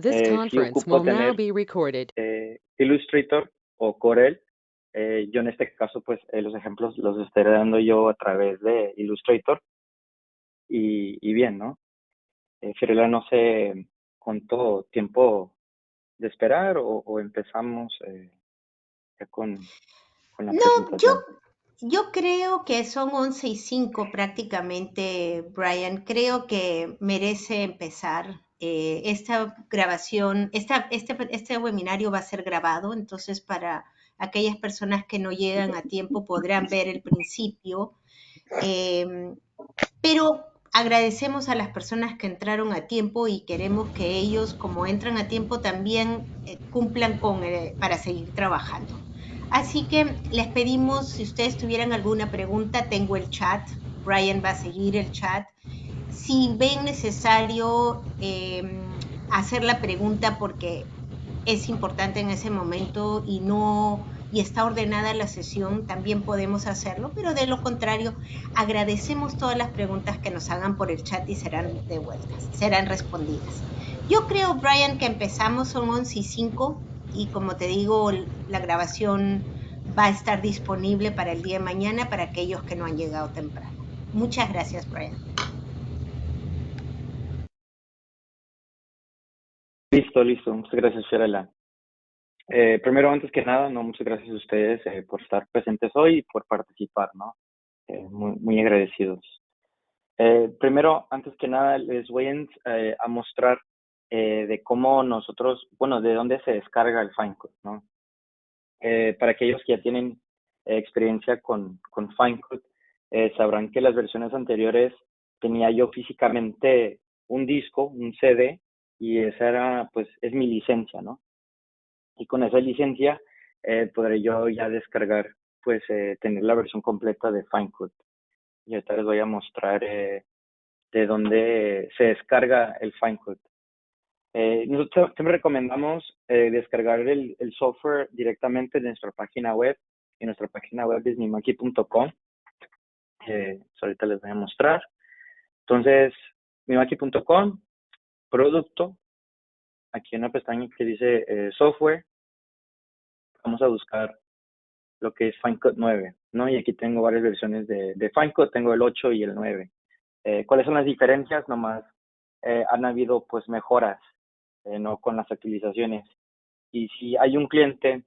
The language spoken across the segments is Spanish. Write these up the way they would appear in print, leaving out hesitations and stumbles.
This Sí conference ocupo will now tener be recorded. Illustrator o Corel. Yo en este caso, pues los ejemplos los estaré dando yo a través de Illustrator y bien, ¿no? Fiorella, no sé cuánto tiempo de esperar o empezamos ya con la No, yo, presentación. yo creo que son 11:05 prácticamente, Brian. Creo que merece empezar. Esta grabación, este webinario va a ser grabado, entonces para aquellas personas que no llegan a tiempo podrán ver el principio. Pero agradecemos a las personas que entraron a tiempo y queremos que ellos, como entran a tiempo, también cumplan para seguir trabajando. Así que les pedimos, si ustedes tuvieran alguna pregunta, tengo el chat, Brian va a seguir el chat. Si ven necesario hacer la pregunta porque es importante en ese momento y está ordenada la sesión, también podemos hacerlo, pero de lo contrario, agradecemos todas las preguntas que nos hagan por el chat y serán devueltas, serán respondidas. Yo creo, Brian, que empezamos, son 11:05 y como te digo, la grabación va a estar disponible para el día de mañana para aquellos que no han llegado temprano. Muchas gracias, Brian. Listo. Muchas gracias, Fiorella. Primero, antes que nada, no, muchas gracias a ustedes por estar presentes hoy y por participar, ¿no? Muy agradecidos. Primero, antes que nada, les voy a mostrar de cómo nosotros, bueno, de dónde se descarga el Finecode, ¿no? Para aquellos que ya tienen experiencia con Finecode, sabrán que las versiones anteriores tenía yo físicamente un disco, un CD, y esa era, pues, es mi licencia, ¿no? Y con esa licencia podré yo ya descargar, pues, tener la versión completa de Finecode. Y ahorita les voy a mostrar de dónde se descarga el Finecode. Nosotros siempre recomendamos descargar el software directamente de nuestra página web. Y nuestra página web es mimaki.com. Ahorita les voy a mostrar. Entonces, mimaki.com, producto, aquí en una pestaña que dice software, vamos a buscar lo que es Finecode 9, ¿no? Y aquí tengo varias versiones de Finecode, tengo el 8 y el 9. ¿Cuáles son las diferencias? Nomás han habido pues mejoras, no con las actualizaciones. Y si hay un cliente,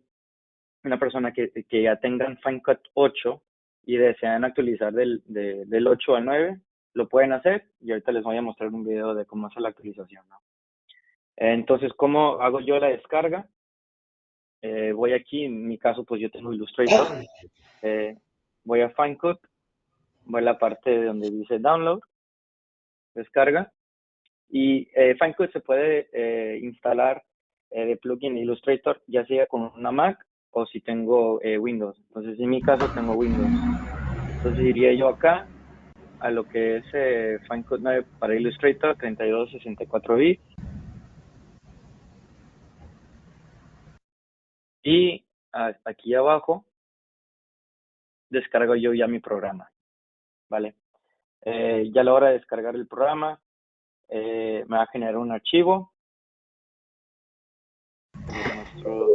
una persona que ya tengan Finecode 8 y desean actualizar del 8 al 9, lo pueden hacer y ahorita les voy a mostrar un video de cómo hacer la actualización, ¿no? Entonces, ¿cómo hago yo la descarga? Voy aquí, en mi caso, pues yo tengo Illustrator. Voy a Finecode, voy a la parte donde dice Download, descarga. Y Finecode se puede instalar de plugin Illustrator, ya sea con una Mac o si tengo Windows. Entonces, en mi caso tengo Windows. Entonces, iría yo acá a lo que es Finecode 9 para Illustrator, 32-64 bits. Y hasta aquí abajo descargo yo ya mi programa, ¿vale? Ya a la hora de descargar el programa, me va a generar un archivo. Les muestro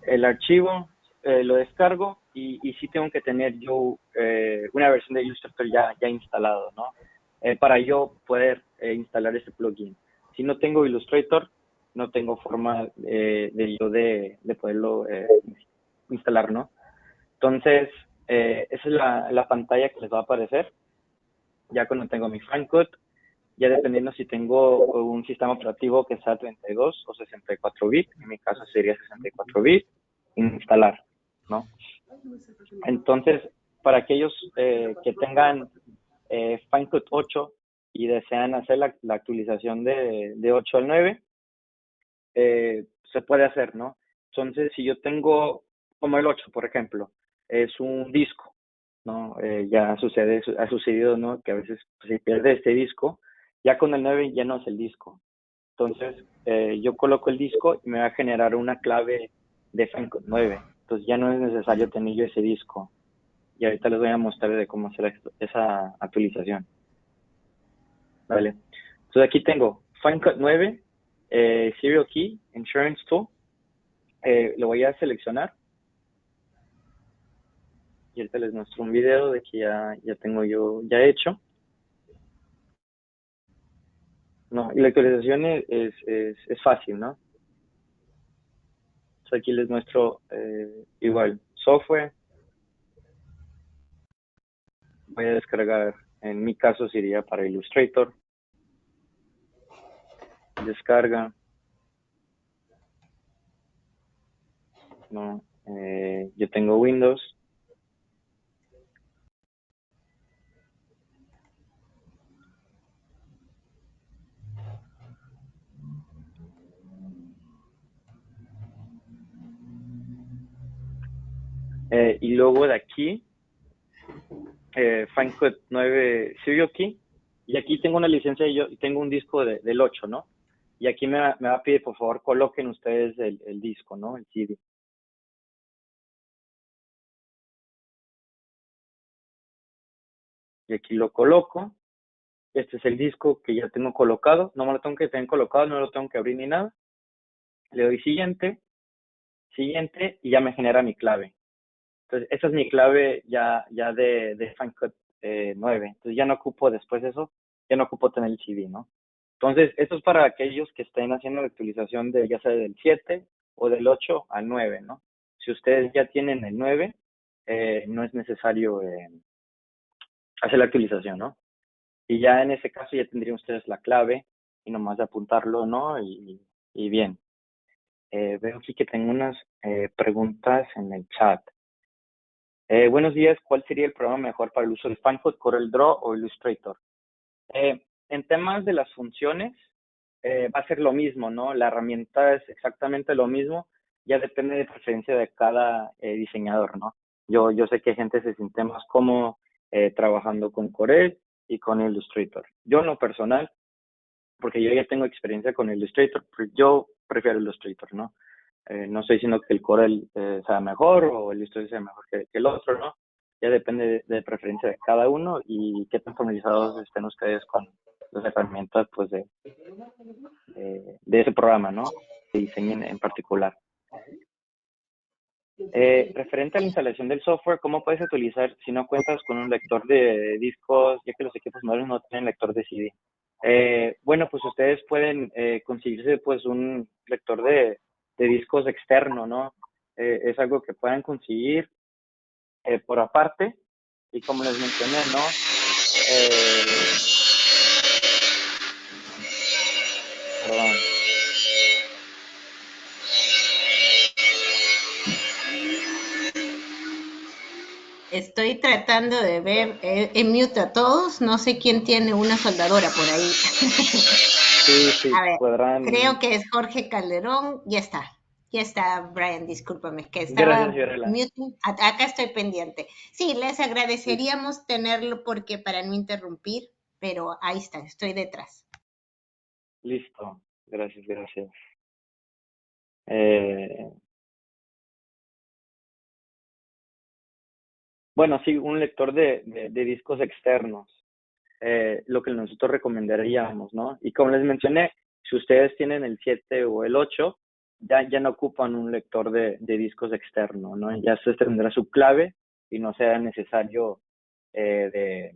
el archivo, lo descargo y sí tengo que tener yo una versión de Illustrator ya instalado, ¿no? Para yo poder instalar ese plugin. Si no tengo Illustrator, no tengo forma de poderlo instalar, ¿no? Entonces, esa es la pantalla que les va a aparecer. Ya cuando tengo mi Finecode, ya dependiendo si tengo un sistema operativo que sea 32 o 64 bits, en mi caso sería 64 bits, instalar, ¿no? Entonces, para aquellos que tengan Finecode 8 y desean hacer la actualización de 8 al 9, se puede hacer, ¿no? Entonces, si yo tengo, como el 8, por ejemplo, es un disco, ¿no? Ya ha sucedido, ¿no? Que a veces se pierde este disco, ya con el 9 ya no es el disco. Entonces, yo coloco el disco y me va a generar una clave de Finecode 9. Entonces, ya no es necesario tener yo ese disco. Y ahorita les voy a mostrar de cómo hacer esa actualización. Vale. Entonces, aquí tengo Final Cut 9, Serial Key, Insurance Tool. Lo voy a seleccionar. Y ahorita les muestro un video de que ya tengo yo ya hecho. No, y la actualización es fácil, ¿no? Entonces aquí les muestro igual software. Voy a descargar, en mi caso sería para Illustrator. Descarga. No, yo tengo Windows. Y luego de aquí, Final Cut 9 Serial Key. Y aquí tengo una licencia y yo tengo un disco del 8, ¿no? Y aquí me va a pedir, por favor, coloquen ustedes el disco, ¿no? El CD. Y aquí lo coloco. Este es el disco que ya tengo colocado. No me lo tengo que tener colocado, no lo tengo que abrir ni nada. Le doy siguiente, siguiente, y ya me genera mi clave. Entonces, esa es mi clave ya de Final Cut 9. Entonces, ya no ocupo después de eso, ya no ocupo tener el CD, ¿no? Entonces, esto es para aquellos que estén haciendo la actualización de ya sea del 7 o del 8 al 9, ¿no? Si ustedes ya tienen el 9, no es necesario hacer la actualización, ¿no? Y ya en ese caso ya tendrían ustedes la clave y nomás de apuntarlo, ¿no? Y bien. Veo aquí que tengo unas preguntas en el chat. Buenos días, ¿cuál sería el programa mejor para el uso de Final Cut, Corel Draw o Illustrator? En temas de las funciones, va a ser lo mismo, ¿no? La herramienta es exactamente lo mismo, ya depende de preferencia de cada diseñador, ¿no? Yo sé que hay gente se siente más cómodo trabajando con Corel y con Illustrator. Yo en lo personal, porque yo ya tengo experiencia con Illustrator, pues yo prefiero Illustrator, ¿no? No estoy diciendo que el Corel sea mejor o el Illustrator sea mejor que el otro, ¿no? Ya depende de preferencia de cada uno y qué tan familiarizados estén ustedes con las herramientas, pues, de ese programa, ¿no? Que diseñen en particular. Referente a la instalación del software, ¿cómo puedes utilizar si no cuentas con un lector de discos, ya que los equipos modernos no tienen lector de CD? Bueno, pues ustedes pueden conseguirse pues un lector de discos externo, ¿no? Es algo que puedan conseguir por aparte y como les mencioné, ¿no? Perdón. Estoy tratando de ver en mute a todos. No sé quién tiene una soldadora por ahí. Sí, A ver, podrán. creo que es Jorge Calderón. Ya está. Ya está, Brian, discúlpame, que Gracias, estaba Fiorella. mute. Acá estoy pendiente. Sí, les Listo. agradeceríamos tenerlo porque para no interrumpir, pero ahí está, estoy detrás. Listo. Gracias. Eh, bueno, sí, un lector de discos externos. Lo que nosotros recomendaríamos, ¿no? Y como les mencioné, si ustedes tienen el 7 o el 8, ya no ocupan un lector de discos externo, ¿no? Ya se tendrá su clave y no será necesario eh,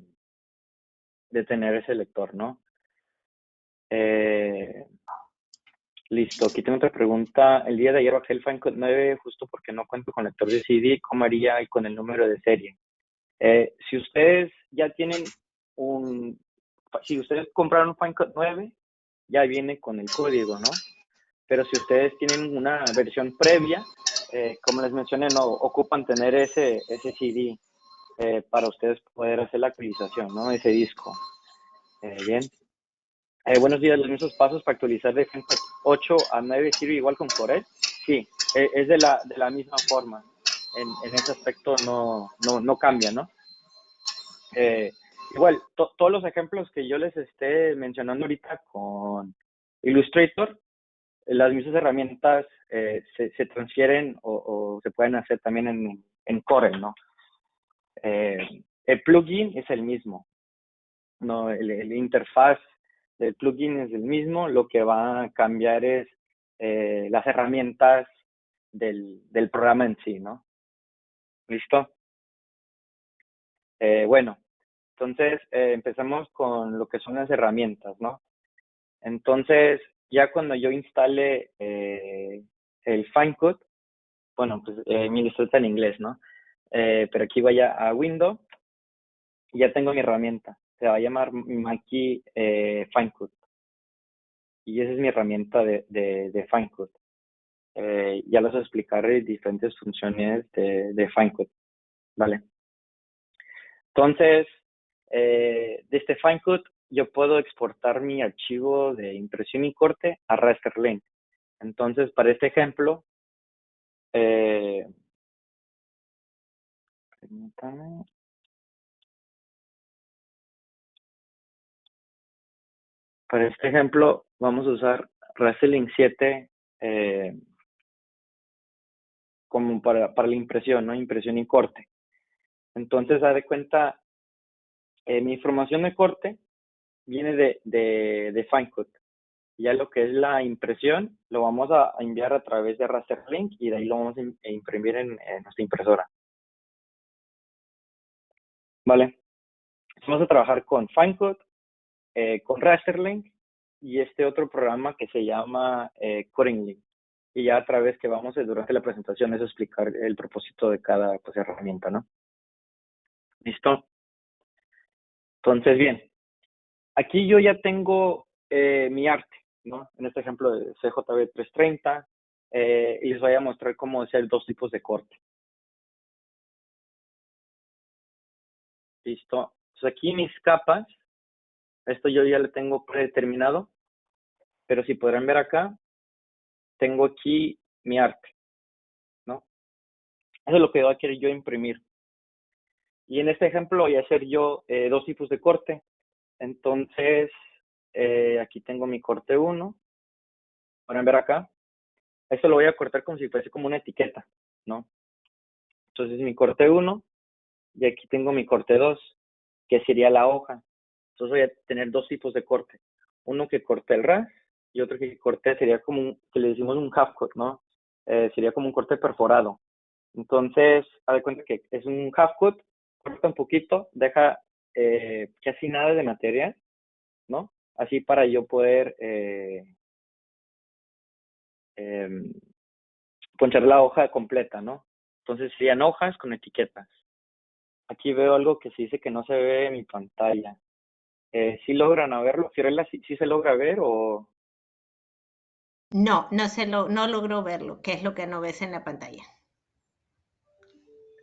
de tener ese lector, ¿no? Eh, listo, aquí tengo otra pregunta. El día de ayer bajé el Final Cut 9 justo porque no cuento con lector de CD. ¿Cómo haría y con el número de serie? Si ustedes ya tienen si ustedes compraron un Final Cut 9, ya viene con el código, ¿no? Pero si ustedes tienen una versión previa, como les mencioné, no ocupan tener ese CD para ustedes poder hacer la actualización, ¿no? Ese disco. Bien. Buenos días, los mismos pasos para actualizar de Final Cut 8 a 9 sirve igual con Corel. Sí, es de la misma forma. En ese aspecto no cambia, ¿no? Igual, todos los ejemplos que yo les esté mencionando ahorita con Illustrator, las mismas herramientas se transfieren o se pueden hacer también en Corel, ¿no? El plugin es el mismo, ¿no? El interfaz el plugin es el mismo, lo que va a cambiar es las herramientas del programa en sí, ¿no? ¿Listo? Bueno, entonces empezamos con lo que son las herramientas, ¿no? Entonces, ya cuando yo instale el Finecode, bueno, pues mi lista está en inglés, ¿no? Pero aquí vaya a Windows y ya tengo mi herramienta. Se va a llamar Mackie Finecode. Y esa es mi herramienta de Finecode. Ya les explicaré diferentes funciones de Finecode, ¿vale? Entonces, de este Finecode yo puedo exportar mi archivo de impresión y corte a Rasterlink. Entonces, para este ejemplo, eh, permítame. Para este ejemplo, vamos a usar Rasterlink 7 como para la impresión, ¿no? Impresión y corte. Entonces, haz de cuenta, mi información de corte viene de Finecode. Ya lo que es la impresión, lo vamos a enviar a través de Rasterlink y de ahí lo vamos a imprimir en nuestra impresora. ¿Vale? Vamos a trabajar con Finecode, con Rasterlink y este otro programa que se llama Codingly. Y ya a través que vamos durante la presentación es explicar el propósito de cada pues, herramienta, ¿no? ¿Listo? Entonces, bien, aquí yo ya tengo mi arte, ¿no? En este ejemplo de CJB 330 y les voy a mostrar cómo hacer dos tipos de corte. ¿Listo? Entonces aquí mis capas, esto yo ya lo tengo predeterminado, pero si podrán ver acá, tengo aquí mi arte, ¿no? Eso es lo que voy a querer yo imprimir. Y en este ejemplo voy a hacer yo dos tipos de corte. Entonces, aquí tengo mi corte 1. Pueden ver acá. Esto lo voy a cortar como si fuese como una etiqueta, ¿no? Entonces mi corte 1 y aquí tengo mi corte 2, que sería la hoja. Entonces voy a tener dos tipos de corte. Uno que corte el ras y otro que corte sería como que le decimos un half cut, ¿no? Sería como un corte perforado. Entonces, haz de cuenta que es un half cut, corta un poquito, deja casi nada de material, ¿no? Así para yo poder ponchar la hoja completa, ¿no? Entonces serían hojas con etiquetas. Aquí veo algo que se dice que no se ve en mi pantalla. ¿Sí logran verlo? Fiorella, ¿sí se logra ver o...? No, no logró verlo, que es lo que no ves en la pantalla.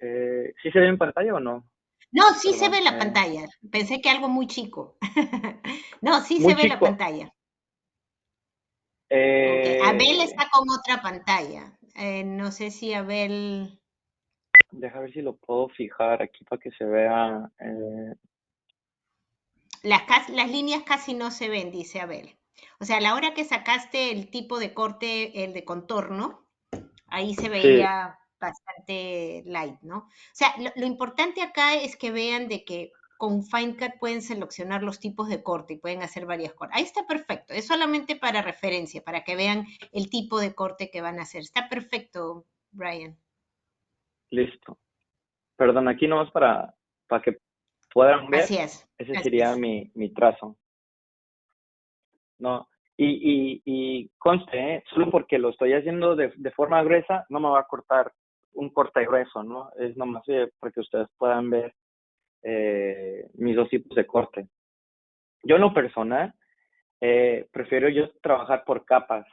¿Sí se ve en pantalla o no? No, sí se ve Perdón. la pantalla. Pensé que algo muy chico. No, sí se Muy ve la chico. pantalla. Ok, Abel Eh, está con otra pantalla. No sé si Abel... Deja ver si lo puedo fijar aquí para que se vea. Las líneas casi no se ven, dice Abel. O sea, a la hora que sacaste el tipo de corte, el de contorno, ahí se Sí, veía bastante light, ¿no? O sea, lo importante acá es que vean de que con FineCut pueden seleccionar los tipos de corte y pueden hacer varias cortes. Ahí está perfecto, es solamente para referencia, para que vean el tipo de corte que van a hacer. Está perfecto, Brian. listo. Perdón, aquí nomás para que puedan ver, Así es, ese así sería es. mi trazo, ¿no? Y conste, solo porque lo estoy haciendo de forma gruesa, no me va a cortar un corte grueso, ¿no? Es nomás para que ustedes puedan ver mis dos tipos de corte. Yo en lo personal, prefiero yo trabajar por capas,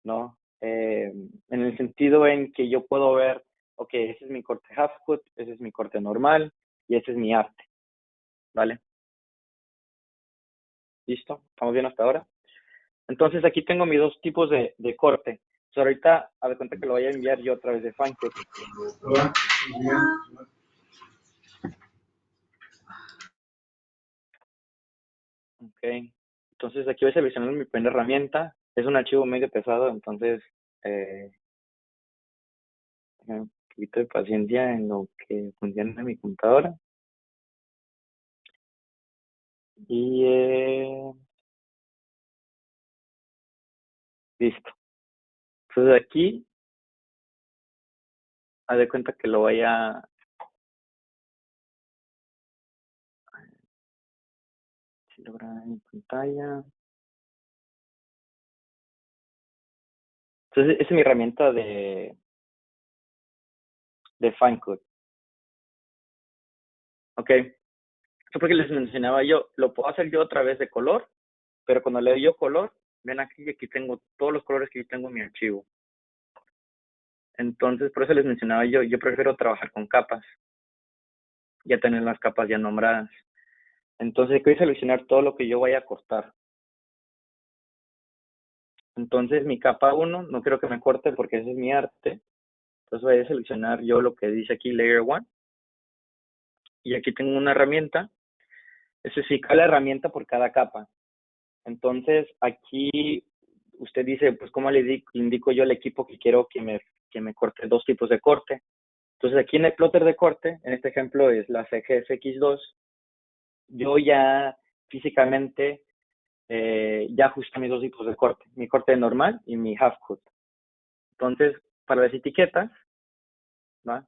¿no? En el sentido en que yo puedo ver, ok, ese es mi corte half cut, ese es mi corte normal y ese es mi arte, ¿vale? ¿Listo? ¿Estamos bien hasta ahora? Entonces aquí tengo mis dos tipos de corte. So, ahorita, a ver cuenta que lo voy a enviar yo a través de Finecut. Ok. Entonces aquí voy a seleccionar mi primera herramienta. Es un archivo medio pesado, entonces tengan un poquito de paciencia en lo que funciona mi computadora. Y Listo. Entonces aquí, haz de cuenta que lo voy a lograr en pantalla. Entonces, esa es mi herramienta de Finecode. Ok. Esto porque les mencionaba yo, lo puedo hacer yo a través de color, pero cuando le doy yo color, ven aquí tengo todos los colores que yo tengo en mi archivo. Entonces, por eso les mencionaba yo prefiero trabajar con capas, ya tener las capas ya nombradas. Entonces, voy a seleccionar todo lo que yo vaya a cortar. Entonces, mi capa 1, no quiero que me corte porque ese es mi arte. Entonces, voy a seleccionar yo lo que dice aquí, Layer 1. Y aquí tengo una herramienta. Especifica la herramienta por cada capa. Entonces, aquí usted dice, pues, ¿cómo le indico yo al equipo que quiero que me corte dos tipos de corte? Entonces, aquí en el plotter de corte, en este ejemplo es la CGFX2, yo ya físicamente ya ajusté mis dos tipos de corte, mi corte normal y mi half cut. Entonces, para las etiquetas, ¿va?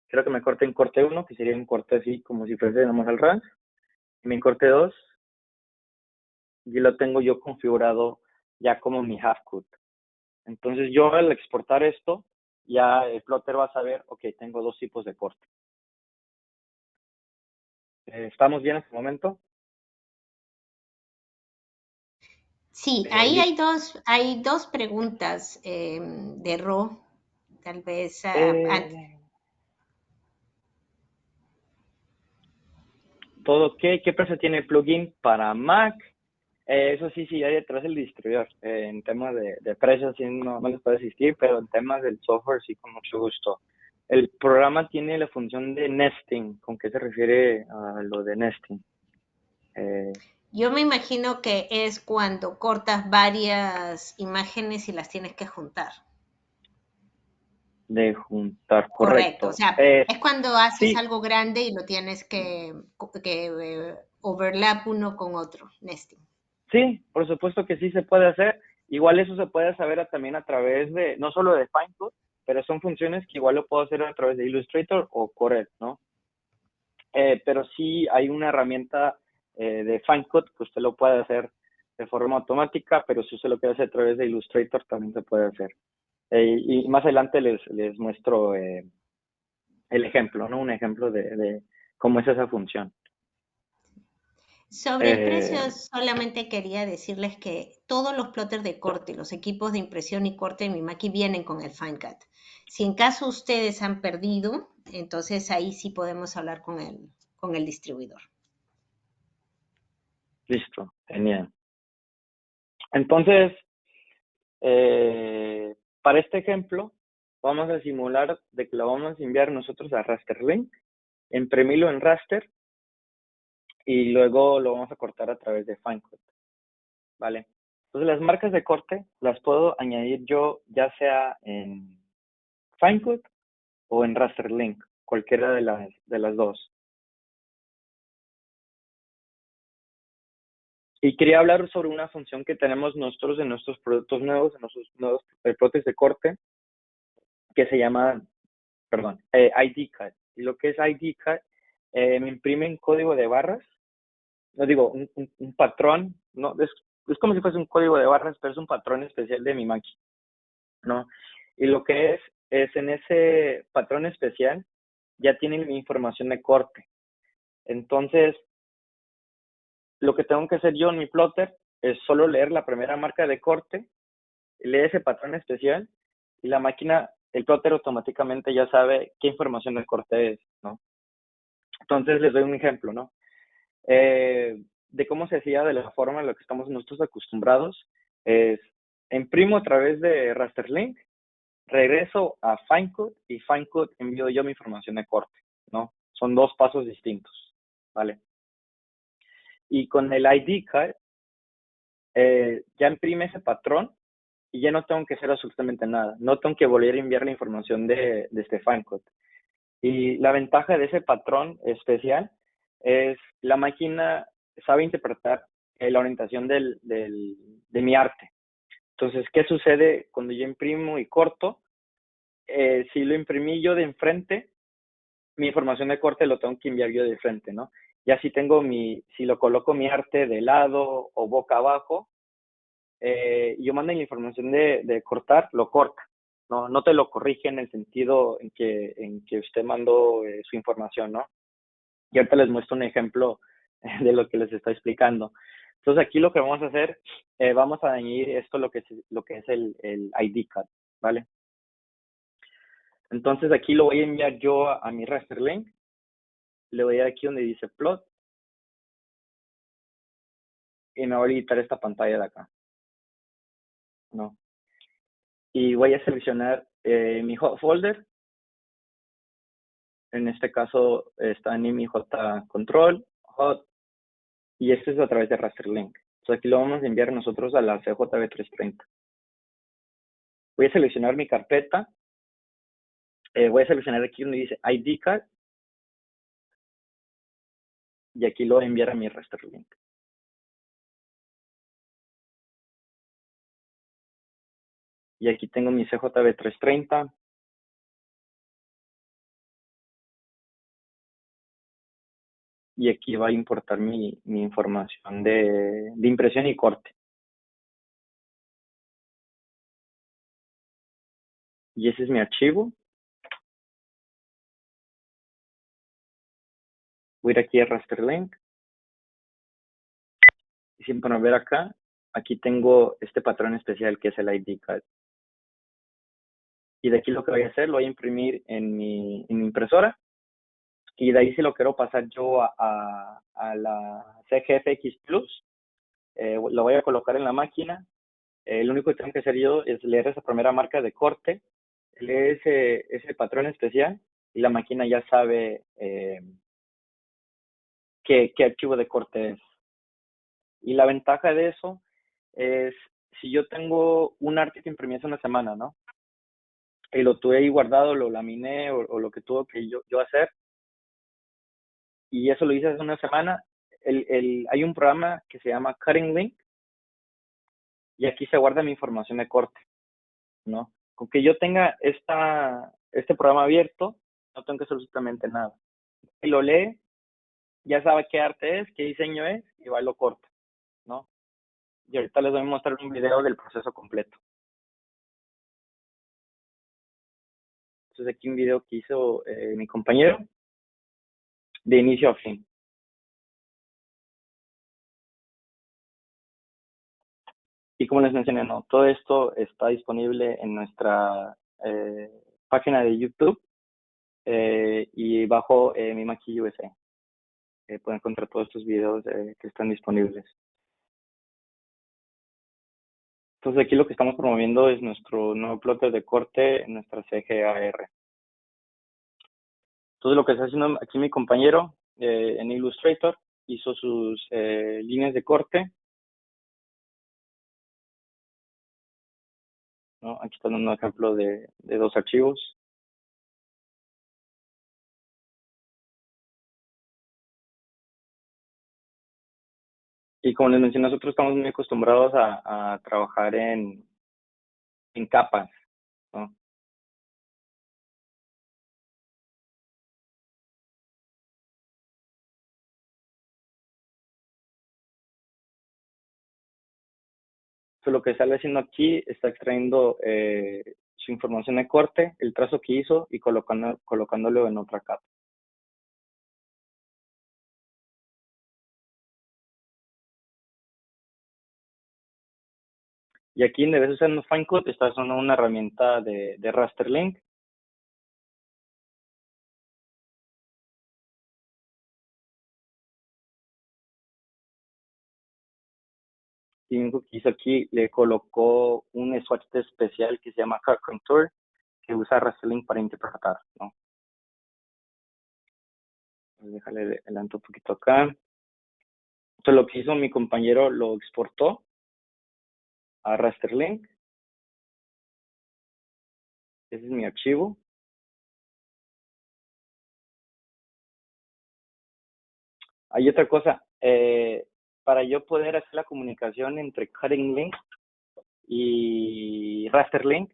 Quiero que me corte en corte 1, que sería un corte así como si fuésemos al RAS. Y mi corte 2, y lo tengo yo configurado ya como mi half cut. Entonces, yo al exportar esto, ya el plotter va a saber, ok, tengo dos tipos de corte. ¿Estamos bien en este momento? Sí, ahí Listo. hay dos preguntas de Ro, tal vez. Todo ok. ¿Qué precio tiene el plugin para Mac? Eso sí, hay detrás del distribuidor. En temas de precios sí no les puede asistir, pero en temas del software sí con mucho gusto. El programa tiene la función de nesting. ¿Con qué se refiere a lo de nesting? Yo me imagino que es cuando cortas varias imágenes y las tienes que juntar. De juntar, Correcto, o correcto. sea, es cuando haces Sí, algo grande y lo tienes que overlap uno con otro, nesting. sí, por supuesto que sí se puede hacer. Igual eso se puede saber también a través de, no solo de Finecode, pero son funciones que igual lo puedo hacer a través de Illustrator o Corel, ¿no? Pero sí hay una herramienta de Finecode que usted lo puede hacer de forma automática, pero si usted lo quiere hacer a través de Illustrator también se puede hacer. Y más adelante les muestro el ejemplo, ¿no? Un ejemplo de cómo es esa función. Sobre el precio, Eh, solamente quería decirles que todos los plotters de corte, los equipos de impresión y corte de Mimaki vienen con el FineCut. Si en caso ustedes han perdido, entonces ahí sí podemos hablar con el distribuidor. Listo, genial. Entonces, para este ejemplo, vamos a simular de que lo vamos a enviar nosotros a Rasterlink, imprimirlo en raster y luego lo vamos a cortar a través de Finecode, ¿vale? Entonces las marcas de corte las puedo añadir yo ya sea en Finecode o en Rasterlink, cualquiera de las dos. Y quería hablar sobre una función que tenemos nosotros en nuestros productos nuevos, en nuestros nuevos prótesis de corte, que se llama, perdón, ID Cut. Y lo que es ID Cut, me imprime un código de barras, no digo, un patrón, no, es como si fuese un código de barras, pero es un patrón especial de mi máquina, ¿no? Y lo que es en ese patrón especial, ya tienen mi información de corte. Entonces, lo que tengo que hacer yo en mi plotter es solo leer la primera marca de corte, lee ese patrón especial y la máquina, el plotter automáticamente ya sabe qué información de corte es, ¿no? Entonces les doy un ejemplo, ¿no? De cómo se hacía de la forma en la que estamos nosotros acostumbrados es imprimo a través de Rasterlink, regreso a Finecode y Finecode envío yo mi información de corte, ¿no? Son dos pasos distintos, ¿vale? Y con el ID card ya imprime ese patrón y ya no tengo que hacer absolutamente nada. No tengo que volver a enviar la información de este Finecode. Y la ventaja de ese patrón especial es la máquina sabe interpretar la orientación de mi arte. Entonces, ¿qué sucede cuando yo imprimo y corto? Si lo imprimí yo de enfrente, mi información de corte lo tengo que enviar yo de frente, ¿no? Ya si lo coloco mi arte de lado o boca abajo, yo mando la información de cortar, lo corta. No te lo corrige en el sentido en que usted mandó su información, ¿no? Y ahorita les muestro un ejemplo de lo que les estoy explicando. Entonces aquí lo que vamos a hacer, vamos a añadir esto lo que es el ID card, ¿vale? Entonces aquí lo voy a enviar yo a mi raster link. Le voy a dar aquí donde dice plot y me voy a editar esta pantalla de acá, ¿no? Y voy a seleccionar mi hot folder. En este caso está en mi J control, hot, y este es a través de raster link. Entonces aquí lo vamos a enviar nosotros a la CJB330. Voy a seleccionar mi carpeta. Voy a seleccionar aquí donde dice ID card y aquí lo voy a enviar a mi raster link. Y aquí tengo mi CJB330. Y aquí va a importar mi información de impresión y corte. Y ese es mi archivo. Voy a ir aquí a raster link. Y si para ver acá, aquí tengo este patrón especial que es el ID card. Y de aquí lo que voy a hacer, lo voy a imprimir en mi impresora. Y de ahí si lo quiero pasar yo a la CGFX Plus, lo voy a colocar en la máquina. Lo único que tengo que hacer yo es leer esa primera marca de corte, leer ese patrón especial y la máquina ya sabe qué archivo de corte es. Y la ventaja de eso es, si yo tengo un arte que imprimí hace una semana, ¿no? Y lo tuve ahí guardado, lo laminé o lo que tuvo que yo hacer, y eso lo hice hace una semana, hay un programa que se llama Cutting Link, y aquí se guarda mi información de corte, ¿no? Con que yo tenga este programa abierto, no tengo que hacer absolutamente nada. Y lo lee, ya sabe qué arte es, qué diseño es, y va y lo corta, ¿no? Y ahorita les voy a mostrar un video del proceso completo. Entonces aquí un video que hizo mi compañero de inicio a fin. Y como les mencioné, no, todo esto está disponible en nuestra página de YouTube y bajo mi Maki USA. Pueden encontrar todos estos videos que están disponibles. Entonces aquí lo que estamos promoviendo es nuestro nuevo plotter de corte, nuestra CGAR. Entonces lo que está haciendo aquí mi compañero en Illustrator, hizo sus líneas de corte, ¿no? Aquí está dando un ejemplo de dos archivos. Y como les mencioné, nosotros estamos muy acostumbrados a trabajar en capas, ¿no? Entonces, lo que sale haciendo aquí está extrayendo su información de corte, el trazo que hizo y colocándolo en otra capa. Y aquí en vez de usar Finecut, está usando una herramienta de Raster Link. Y lo único que hizo aquí, le colocó un swatch especial que se llama Car Contour, que usa Raster Link para interpretar, ¿no? Déjale adelanto un poquito acá. Entonces lo que hizo mi compañero, lo exportó a Raster Link. Ese es mi archivo. Hay otra cosa, para yo poder hacer la comunicación entre Cutting Link y raster link,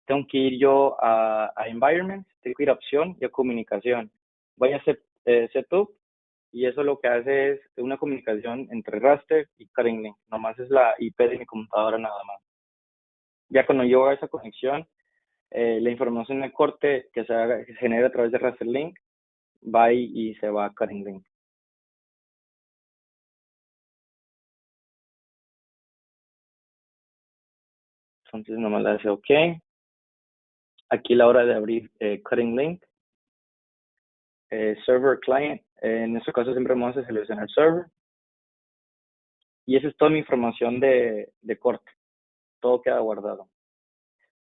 tengo que ir yo a environment, tengo que ir a opción y a comunicación. Voy a hacer setup y eso lo que hace es una comunicación entre raster y cutting link. Nomás es la IP de mi computadora nada más. Ya cuando yo haga esa conexión, la información del corte que que se genera a través de raster link va y se va a cutting link. Entonces nomás le hace OK. Aquí la hora de abrir cutting link, server client. En este caso siempre vamos a seleccionar server. Y esa es toda mi información de corte. Todo queda guardado.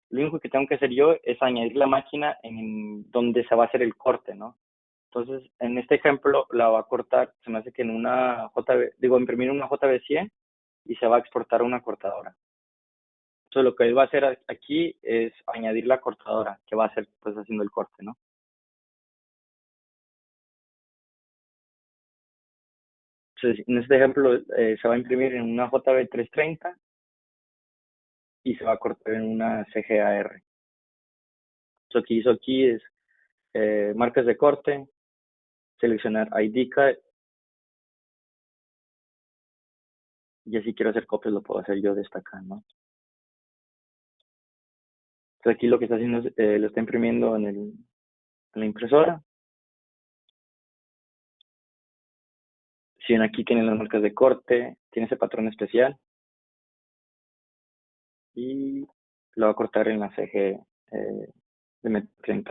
Lo único que tengo que hacer yo es añadir la máquina en donde se va a hacer el corte, ¿no? Entonces, en este ejemplo, la va a cortar, se me hace que en una imprimir una JB100 y se va a exportar a una cortadora. Entonces, lo que él va a hacer aquí es añadir la cortadora, que va a hacer, pues, haciendo el corte, ¿no? Entonces, en este ejemplo, se va a imprimir en una JB330 y se va a cortar en una CGAR. Lo que hizo aquí es marcas de corte, seleccionar ID card, y así quiero hacer copias, lo puedo hacer yo desde acá, ¿no? Entonces aquí lo que está haciendo es, lo está imprimiendo en la impresora. Si ven aquí tienen las marcas de corte, tiene ese patrón especial y lo va a cortar en la CG de MetroClaim.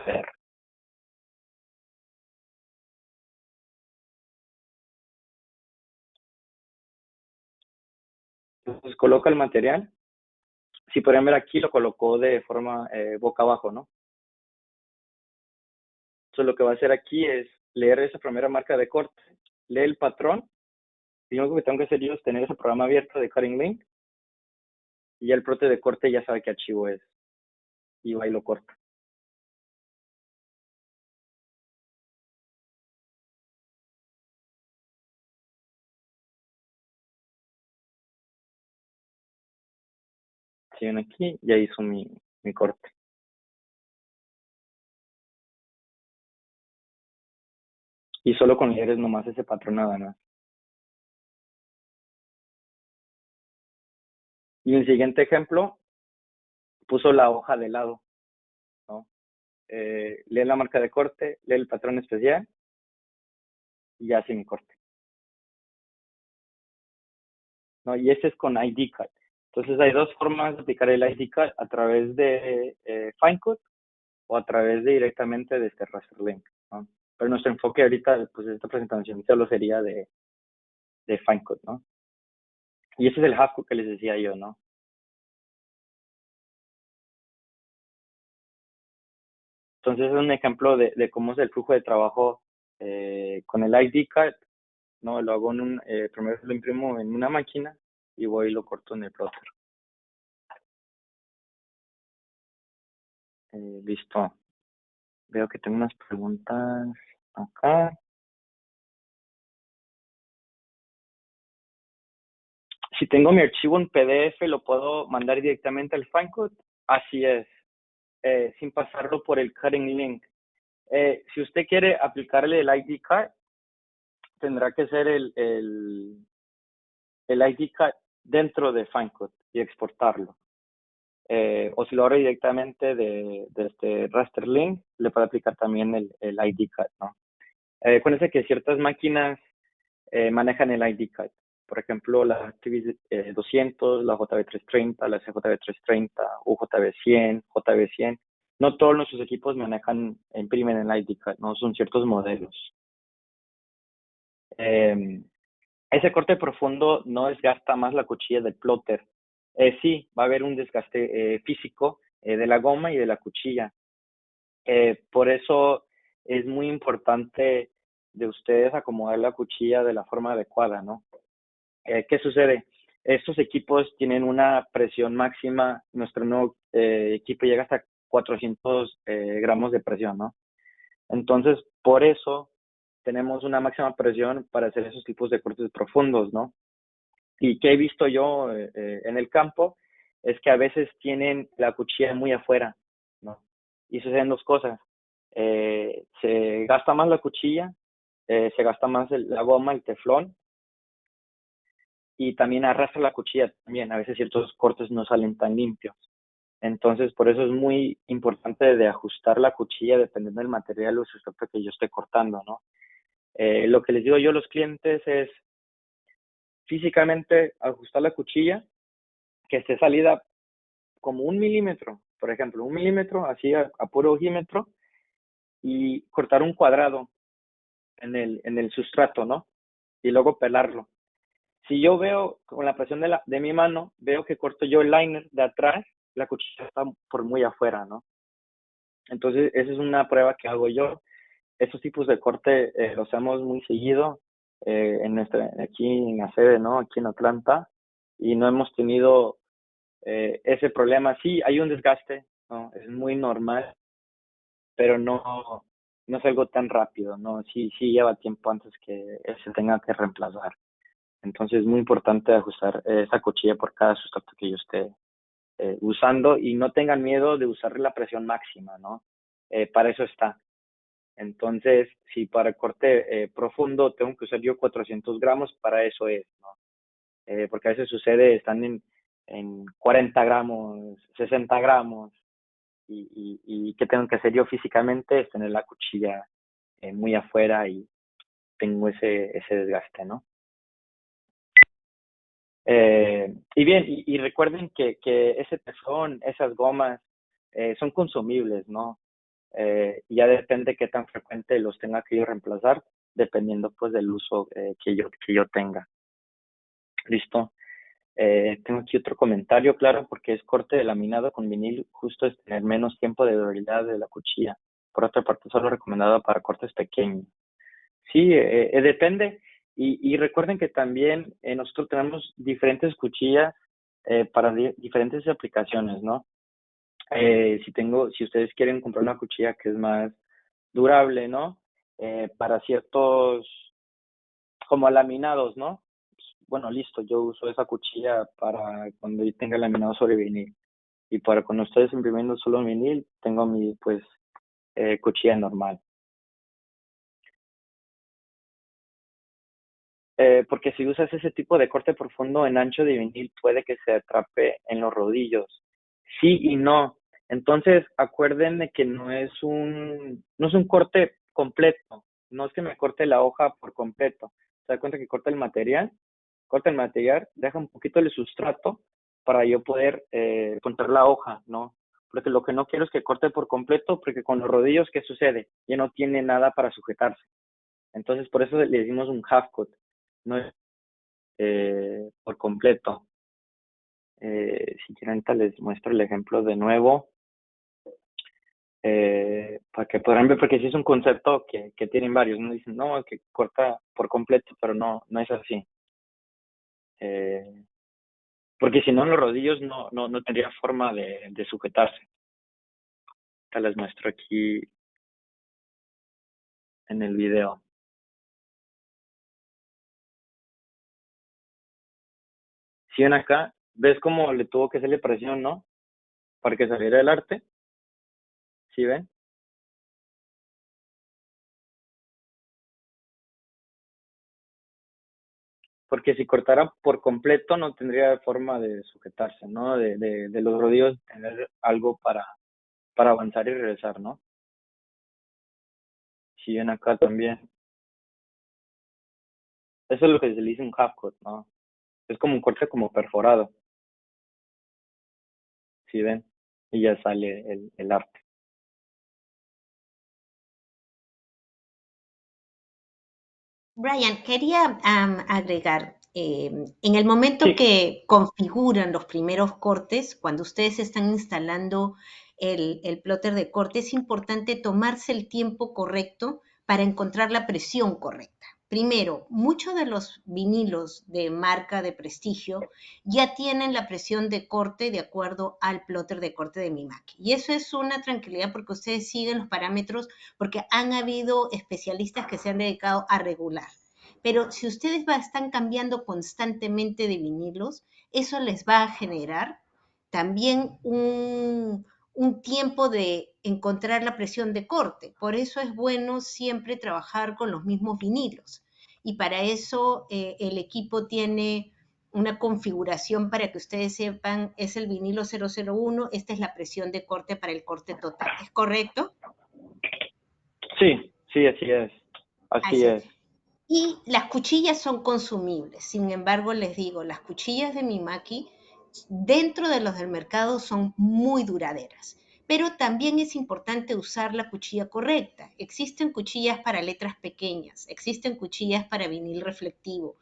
Entonces coloca el material. Si podrían ver aquí, lo colocó de forma boca abajo, ¿no? Entonces lo que va a hacer aquí es leer esa primera marca de corte, lee el patrón, y lo único que tengo que hacer yo es tener ese programa abierto de Cutting Link, y ya el prote de corte ya sabe qué archivo es, y va y lo corta. Si ven aquí, ya hizo mi corte. Y solo con leer es nomás ese patrón nada más. Y en el siguiente ejemplo, puso la hoja de lado, ¿no? Lee la marca de corte, lee el patrón especial y ya hace mi corte, ¿no? Y este es con ID Cut. Entonces hay dos formas de aplicar el ID Cut, a través de Finecut o a través de directamente de este raster link, ¿no? Pero nuestro enfoque ahorita, pues esta presentación solo sería de Finecut, ¿no? Y ese es el Halfcut que les decía yo, ¿no? Entonces es un ejemplo de cómo es el flujo de trabajo con el ID Card, ¿no? Lo hago primero lo imprimo en una máquina y voy y lo corto en el plotter. Listo. Veo que tengo unas preguntas acá. Si tengo mi archivo en PDF, ¿lo puedo mandar directamente al Finecut? Así es, sin pasarlo por el cutting link. Si usted quiere aplicarle el ID card, tendrá que ser el ID card dentro de Finecut y exportarlo. O si lo abre directamente de este raster link, le puede aplicar también el ID card, ¿no? Acuérdense que ciertas máquinas manejan el ID card. Por ejemplo, la Activis 200, la JB330, la CJB330, UJB100, JB100. No todos nuestros equipos imprimen el ID card, ¿no? Son ciertos modelos. Ese corte profundo no desgasta más la cuchilla del plotter. Sí, va a haber un desgaste físico de la goma y de la cuchilla. Por eso es muy importante de ustedes acomodar la cuchilla de la forma adecuada, ¿no? ¿Qué sucede? Estos equipos tienen una presión máxima. Nuestro nuevo equipo llega hasta 400 gramos de presión, ¿no? Entonces, por eso tenemos una máxima presión para hacer esos tipos de cortes profundos, ¿no? Y que he visto yo en el campo es que a veces tienen la cuchilla muy afuera, ¿no? Y suceden dos cosas. Se gasta más la cuchilla, se gasta más la goma, el teflón, y también arrastra la cuchilla también. A veces ciertos cortes no salen tan limpios. Entonces, por eso es muy importante de ajustar la cuchilla dependiendo del material o sustrato que yo esté cortando, ¿no? Lo que les digo yo a los clientes es físicamente ajustar la cuchilla, que esté salida como 1 milímetro, por ejemplo, 1 milímetro, así a puro ojímetro, y cortar un cuadrado en el sustrato, ¿no? Y luego pelarlo. Si yo veo con la presión de mi mano, veo que corto yo el liner de atrás, la cuchilla está por muy afuera, ¿no? Entonces, esa es una prueba que hago yo. Estos tipos de corte los hacemos muy seguido aquí en la sede, ¿no? Aquí en Atlanta, y no hemos tenido ese problema. Sí, hay un desgaste, ¿no? Es muy normal, pero no es algo tan rápido, ¿no? Sí, sí lleva tiempo antes que se tenga que reemplazar. Entonces es muy importante ajustar esa cuchilla por cada sustrato que yo esté usando y no tengan miedo de usar la presión máxima, ¿no? Para eso está. Entonces, si para el corte profundo tengo que usar yo 400 gramos, para eso es, ¿no? Porque a veces sucede, están en 40 gramos, 60 gramos, y ¿qué tengo que hacer yo físicamente? Es tener la cuchilla muy afuera y tengo ese desgaste, ¿no? Y bien, y recuerden que ese teflón, esas gomas, son consumibles, ¿no? Ya depende qué tan frecuente los tenga que yo reemplazar, dependiendo pues del uso que yo tenga. ¿Listo? Tengo aquí otro comentario, claro, porque es corte de laminado con vinil, justo es tener menos tiempo de durabilidad de la cuchilla. Por otra parte, solo recomendado para cortes pequeños. Sí, depende. Y recuerden que también nosotros tenemos diferentes cuchillas para diferentes aplicaciones, ¿no? Si ustedes quieren comprar una cuchilla que es más durable, ¿no? Para ciertos, como laminados, ¿no? Bueno, listo, yo uso esa cuchilla para cuando yo tenga laminado sobre vinil. Y para cuando ustedes imprimiendo solo vinil, tengo mi, pues, cuchilla normal. Porque si usas ese tipo de corte profundo en ancho de vinil, puede que se atrape en los rodillos. Sí y no. Entonces, acuérdense que no es un corte completo. No es que me corte la hoja por completo. Se da cuenta que corta el material, deja un poquito el sustrato para yo poder cortar la hoja, ¿no? Porque lo que no quiero es que corte por completo, porque con los rodillos, ¿qué sucede? Ya no tiene nada para sujetarse. Entonces, por eso le decimos un half cut, no es por completo. Si quieren, ahorita les muestro el ejemplo de nuevo, para que puedan ver, porque sí es un concepto que tienen varios, ¿no? Dicen, no, que corta por completo, pero no es así. Eh, Porque si no, en los rodillos no tendría forma de sujetarse. Te les muestro aquí en el video. Si ven acá, ¿ves cómo le tuvo que hacerle presión, no? Para que saliera el arte. ¿Sí ven? Porque si cortara por completo no tendría forma de sujetarse, ¿no? De los rodillos tener algo para avanzar y regresar, ¿no? Si ven acá también. Eso es lo que se le dice un half cut, ¿no? Es como un corte como perforado, ¿sí ven? Y ya sale el arte. Brian, quería agregar, en el momento Sí, que configuran los primeros cortes, cuando ustedes están instalando el plotter de corte, es importante tomarse el tiempo correcto para encontrar la presión correcta. Primero, muchos de los vinilos de marca de prestigio ya tienen la presión de corte de acuerdo al plotter de corte de Mimaki. Y eso es una tranquilidad porque ustedes siguen los parámetros, porque han habido especialistas que se han dedicado a regular. Pero si ustedes están cambiando constantemente de vinilos, eso les va a generar también un tiempo de encontrar la presión de corte. Por eso es bueno siempre trabajar con los mismos vinilos. Y para eso el equipo tiene una configuración para que ustedes sepan, es el vinilo 001, esta es la presión de corte para el corte total. ¿Es correcto? Sí, sí, así es. Así Así es. es. Y las cuchillas son consumibles. Sin embargo, les digo, las cuchillas de Mimaki dentro de los del mercado son muy duraderas. Pero también es importante usar la cuchilla correcta. Existen cuchillas para letras pequeñas, existen cuchillas para vinil reflectivo,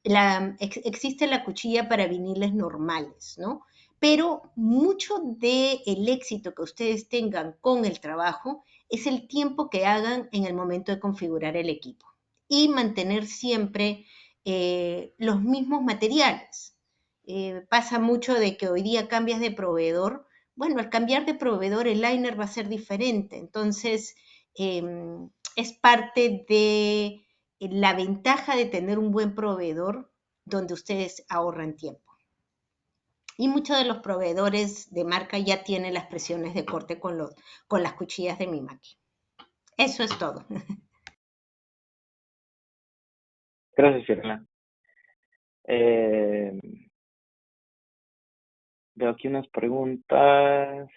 existe la cuchilla para viniles normales, ¿no? Pero mucho del éxito que ustedes tengan con el trabajo es el tiempo que hagan en el momento de configurar el equipo y mantener siempre los mismos materiales. Pasa mucho de que hoy día cambias de proveedor. Bueno, al cambiar de proveedor el liner va a ser diferente. Entonces, eh, es parte de la ventaja de tener un buen proveedor donde ustedes ahorran tiempo. Y muchos de los proveedores de marca ya tienen las presiones de corte con las cuchillas de Mimaki. Eso es todo. Gracias, Fiorella. Eh, Veo aquí unas preguntas.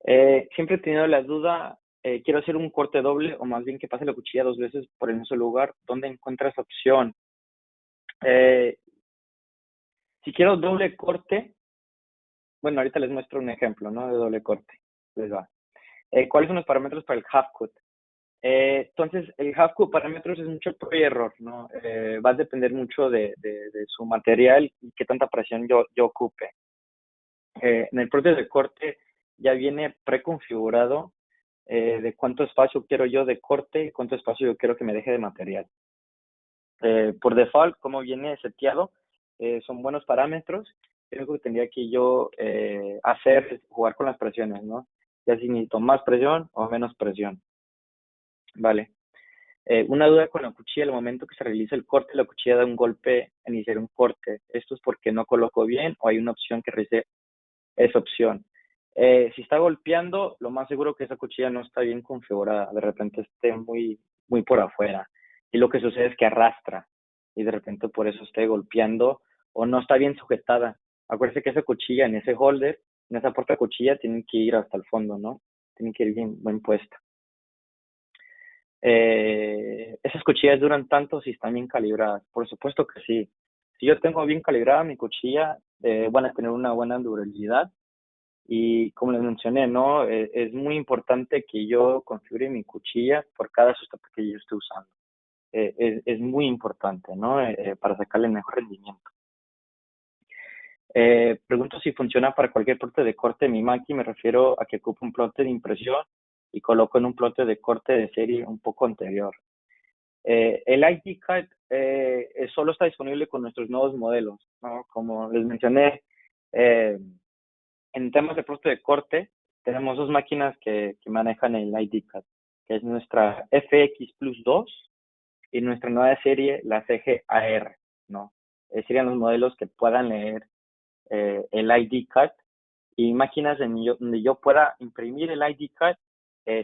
Siempre he tenido la duda, quiero hacer un corte doble o más bien que pase la cuchilla 2 veces por el mismo lugar. ¿Dónde encuentro esa opción? Eh, si quiero doble corte, bueno, ahorita les muestro un ejemplo, ¿no? De doble corte. Les va. ¿Cuáles son los parámetros para el half cut? Entonces, el half cut parámetros es mucho prueba y error, ¿no? Va a depender mucho de su material y qué tanta presión yo ocupe. En el proceso de corte ya viene preconfigurado de cuánto espacio quiero yo de corte y cuánto espacio yo quiero que me deje de material. Por default, como viene seteado, son buenos parámetros. Lo único que tendría que yo hacer es jugar con las presiones, ¿no? Ya si necesito más presión o menos presión. Vale. Una duda con la cuchilla, al momento que se realiza el corte, la cuchilla da un golpe en iniciar un corte. ¿Esto es porque no coloco bien o hay una opción que realice esa opción? Si está golpeando, lo más seguro que esa cuchilla no está bien configurada, de repente esté muy por afuera. Y lo que sucede es que arrastra y de repente por eso esté golpeando o no está bien sujetada. Acuérdense que esa cuchilla en ese holder, en esa porta cuchilla, tienen que ir hasta el fondo, ¿no? Tienen que ir bien puesta. Esas cuchillas duran tanto si están bien calibradas. Por supuesto que sí. Si yo tengo bien calibrada mi cuchilla, van a tener una buena durabilidad. Y como les mencioné, ¿no? Es muy importante que yo configure mi cuchilla por cada sustrato que yo esté usando. Es muy importante, ¿no? Para sacarle el mejor rendimiento. Pregunto si funciona para cualquier plotte de corte de Mimaki. Me refiero a que ocupo un plotte de impresión y coloco en un plotte de corte de serie un poco anterior. El ID Cut solo está disponible con nuestros nuevos modelos, ¿no? Como les mencioné, en temas de plotte de corte, tenemos dos máquinas que manejan el ID Cut, que es nuestra FX Plus 2 y nuestra nueva serie, la CG-AR, ¿no? Serían los modelos que puedan leer el ID Cut, y máquinas donde yo pueda imprimir el ID Cut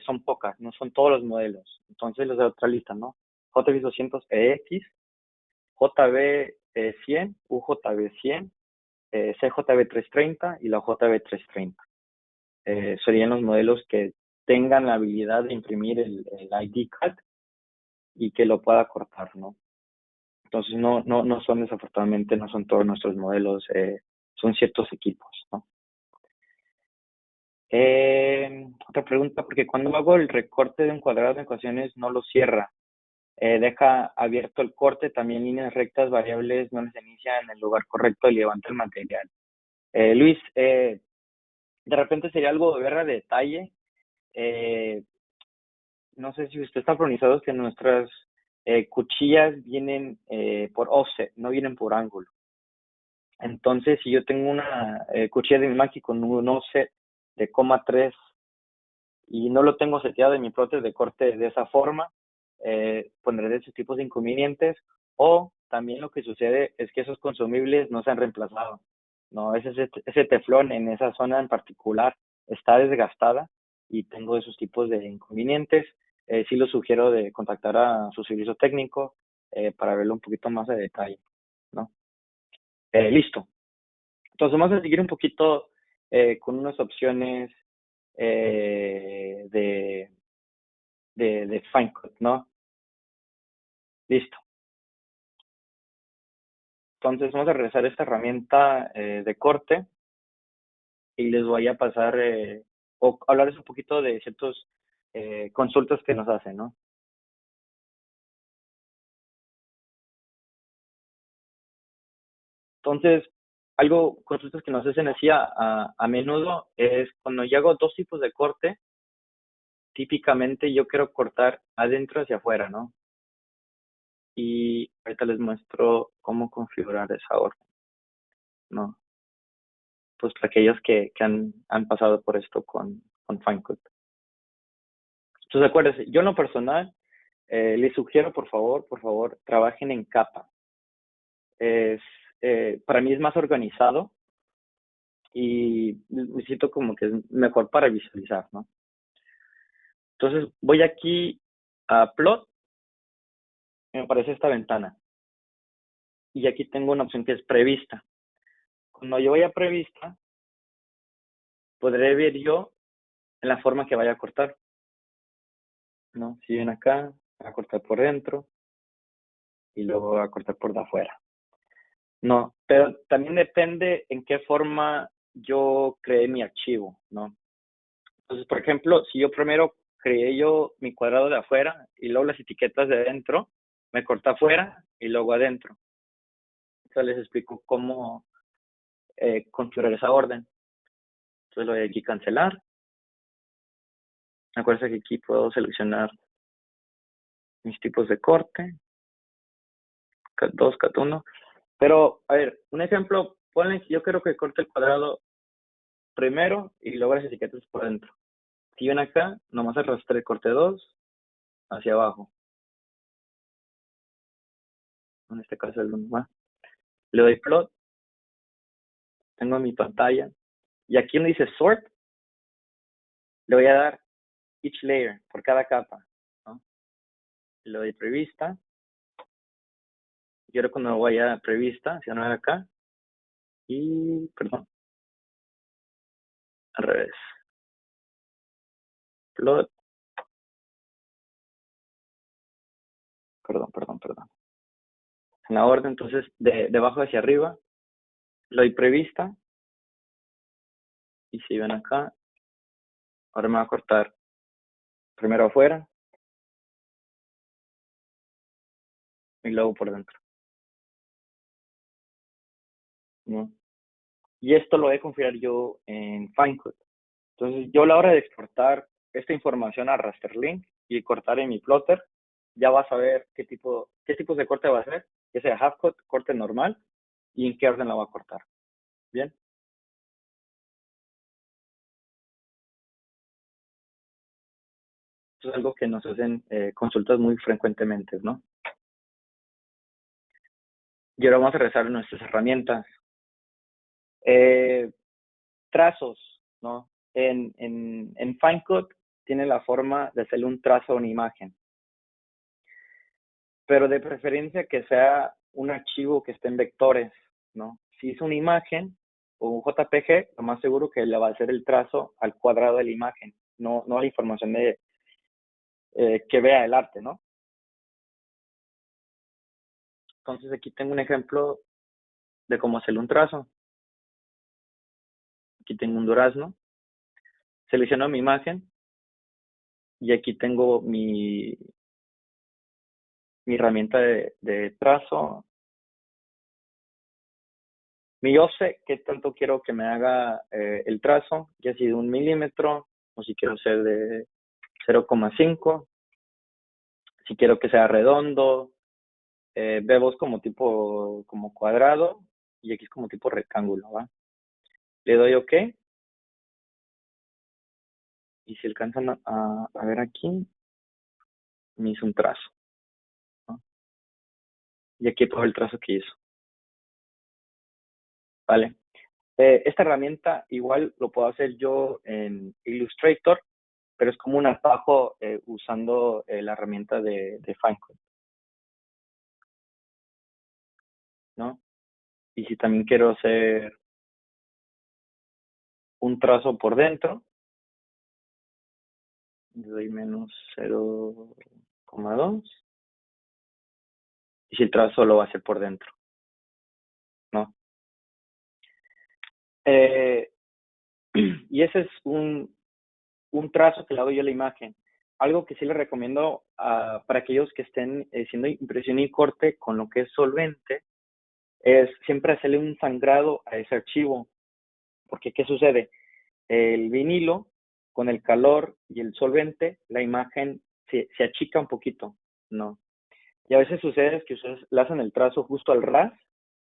son pocas, no son todos los modelos. Entonces los de otra lista, ¿no? JB 200 EX, JB 100, UJB 100, CJB 330 y la JB 330. Serían los modelos que tengan la habilidad de imprimir el ID Cut y que lo pueda cortar, ¿no? Entonces no son, desafortunadamente, no son todos nuestros modelos, son ciertos equipos, ¿no? Otra pregunta, porque cuando hago el recorte de un cuadrado en ocasiones no lo cierra, deja abierto el corte, también líneas rectas variables no les inicia en el lugar correcto y levanta el material. Luis, de repente sería algo de guerra de detalle. Eh, no sé si usted está familiarizado que nuestras cuchillas vienen por offset, no vienen por ángulo. Entonces, si yo tengo una cuchilla de Mimaki con un offset de 0,3 y no lo tengo seteado en mi plotter de corte de esa forma, pondré de esos tipos de inconvenientes. O también lo que sucede es que esos consumibles no se han reemplazado. ¿no? A veces ese teflón en esa zona en particular está desgastada y tengo esos tipos de inconvenientes. Sí lo sugiero de contactar a su servicio técnico para verlo un poquito más de detalle, ¿no? Listo. Entonces vamos a seguir un poquito con unas opciones de FineCut, ¿no? Listo. Entonces vamos a regresar a esta herramienta de corte y les voy a pasar o hablarles un poquito de ciertos consultas que nos hacen, ¿no? Entonces, consultas que nos hacen así a menudo es cuando yo hago dos tipos de corte, típicamente yo quiero cortar adentro hacia afuera, ¿no? Y ahorita les muestro cómo configurar esa orden, ¿no? Pues para aquellos que han pasado por esto con FineCut. Entonces, acuérdense, yo en lo personal les sugiero, por favor, trabajen en capa. Es, para mí es más organizado y me siento como que es mejor para visualizar, ¿no? Entonces, voy aquí a Plot, me aparece esta ventana. Y aquí tengo una opción que es prevista. Cuando yo vaya a prevista, podré ver yo en la forma que vaya a cortar, ¿no? Si ven acá, voy a cortar por dentro y luego voy a cortar por de afuera. No, pero también depende en qué forma yo creé mi archivo, ¿no? Entonces, por ejemplo, si yo primero creé yo mi cuadrado de afuera y luego las etiquetas de adentro, me corté afuera y luego adentro. Entonces les explico cómo configurar esa orden. Entonces lo voy aquí a cancelar. Acuérdense que aquí puedo seleccionar mis tipos de corte, cat 2, cat 1. Pero, a ver, un ejemplo, ponle que yo quiero que corte el cuadrado primero y luego las etiquetas por dentro. Si ven acá, nomás arrastré el corte 2 hacia abajo. En este caso el 1 más. Le doy plot, tengo mi pantalla. Y aquí donde dice sort, le voy a dar each layer, por cada capa, ¿no? Le doy prevista. Y ahora cuando vaya a prevista, si no acá, y, perdón, al revés. Plot, perdón. En la orden, entonces, de abajo hacia arriba, le doy prevista. Y si ven acá, ahora me va a cortar primero afuera y luego por dentro, ¿no? Y esto lo voy a configurar yo en FineCut. Entonces, yo a la hora de exportar esta información a Rasterlink y cortar en mi plotter, ya vas a ver qué tipos de corte va a hacer, que sea half cut, corte normal, y en qué orden la va a cortar. Bien. Esto es algo que nos hacen consultas muy frecuentemente, ¿no? Y ahora vamos a regresar a nuestras herramientas. Eh, Trazos, ¿no? En FineCut tiene la forma de hacerle un trazo a una imagen, pero de preferencia que sea un archivo que esté en vectores, ¿no? Si es una imagen o un JPG, lo más seguro que le va a hacer el trazo al cuadrado de la imagen, no a la información que vea el arte, ¿no? Entonces aquí tengo un ejemplo de cómo hacerle un trazo. Aquí tengo un durazno, selecciono mi imagen y aquí tengo mi herramienta de trazo. Yo sé qué tanto quiero que me haga el trazo, ya si de 1 milímetro o si quiero ser de 0,5, si quiero que sea redondo, vemos como cuadrado y aquí es como tipo rectángulo, ¿va? Le doy OK y si alcanzan a ver aquí, me hizo un trazo, ¿no? Y aquí todo el trazo que hizo, ¿vale? Esta herramienta igual lo puedo hacer yo en Illustrator, pero es como un atajo usando la herramienta de Finecut, ¿no? Y si también quiero hacer un trazo por dentro, le doy menos 0,2, y si el trazo lo va a hacer por dentro, ¿no? Eh, y ese es un trazo que le hago yo a la imagen. Algo que sí les recomiendo para aquellos que estén haciendo impresión y corte con lo que es solvente, es siempre hacerle un sangrado a ese archivo. Porque, ¿qué sucede? El vinilo, con el calor y el solvente, la imagen se achica un poquito, ¿no? Y a veces sucede es que ustedes le hacen el trazo justo al ras,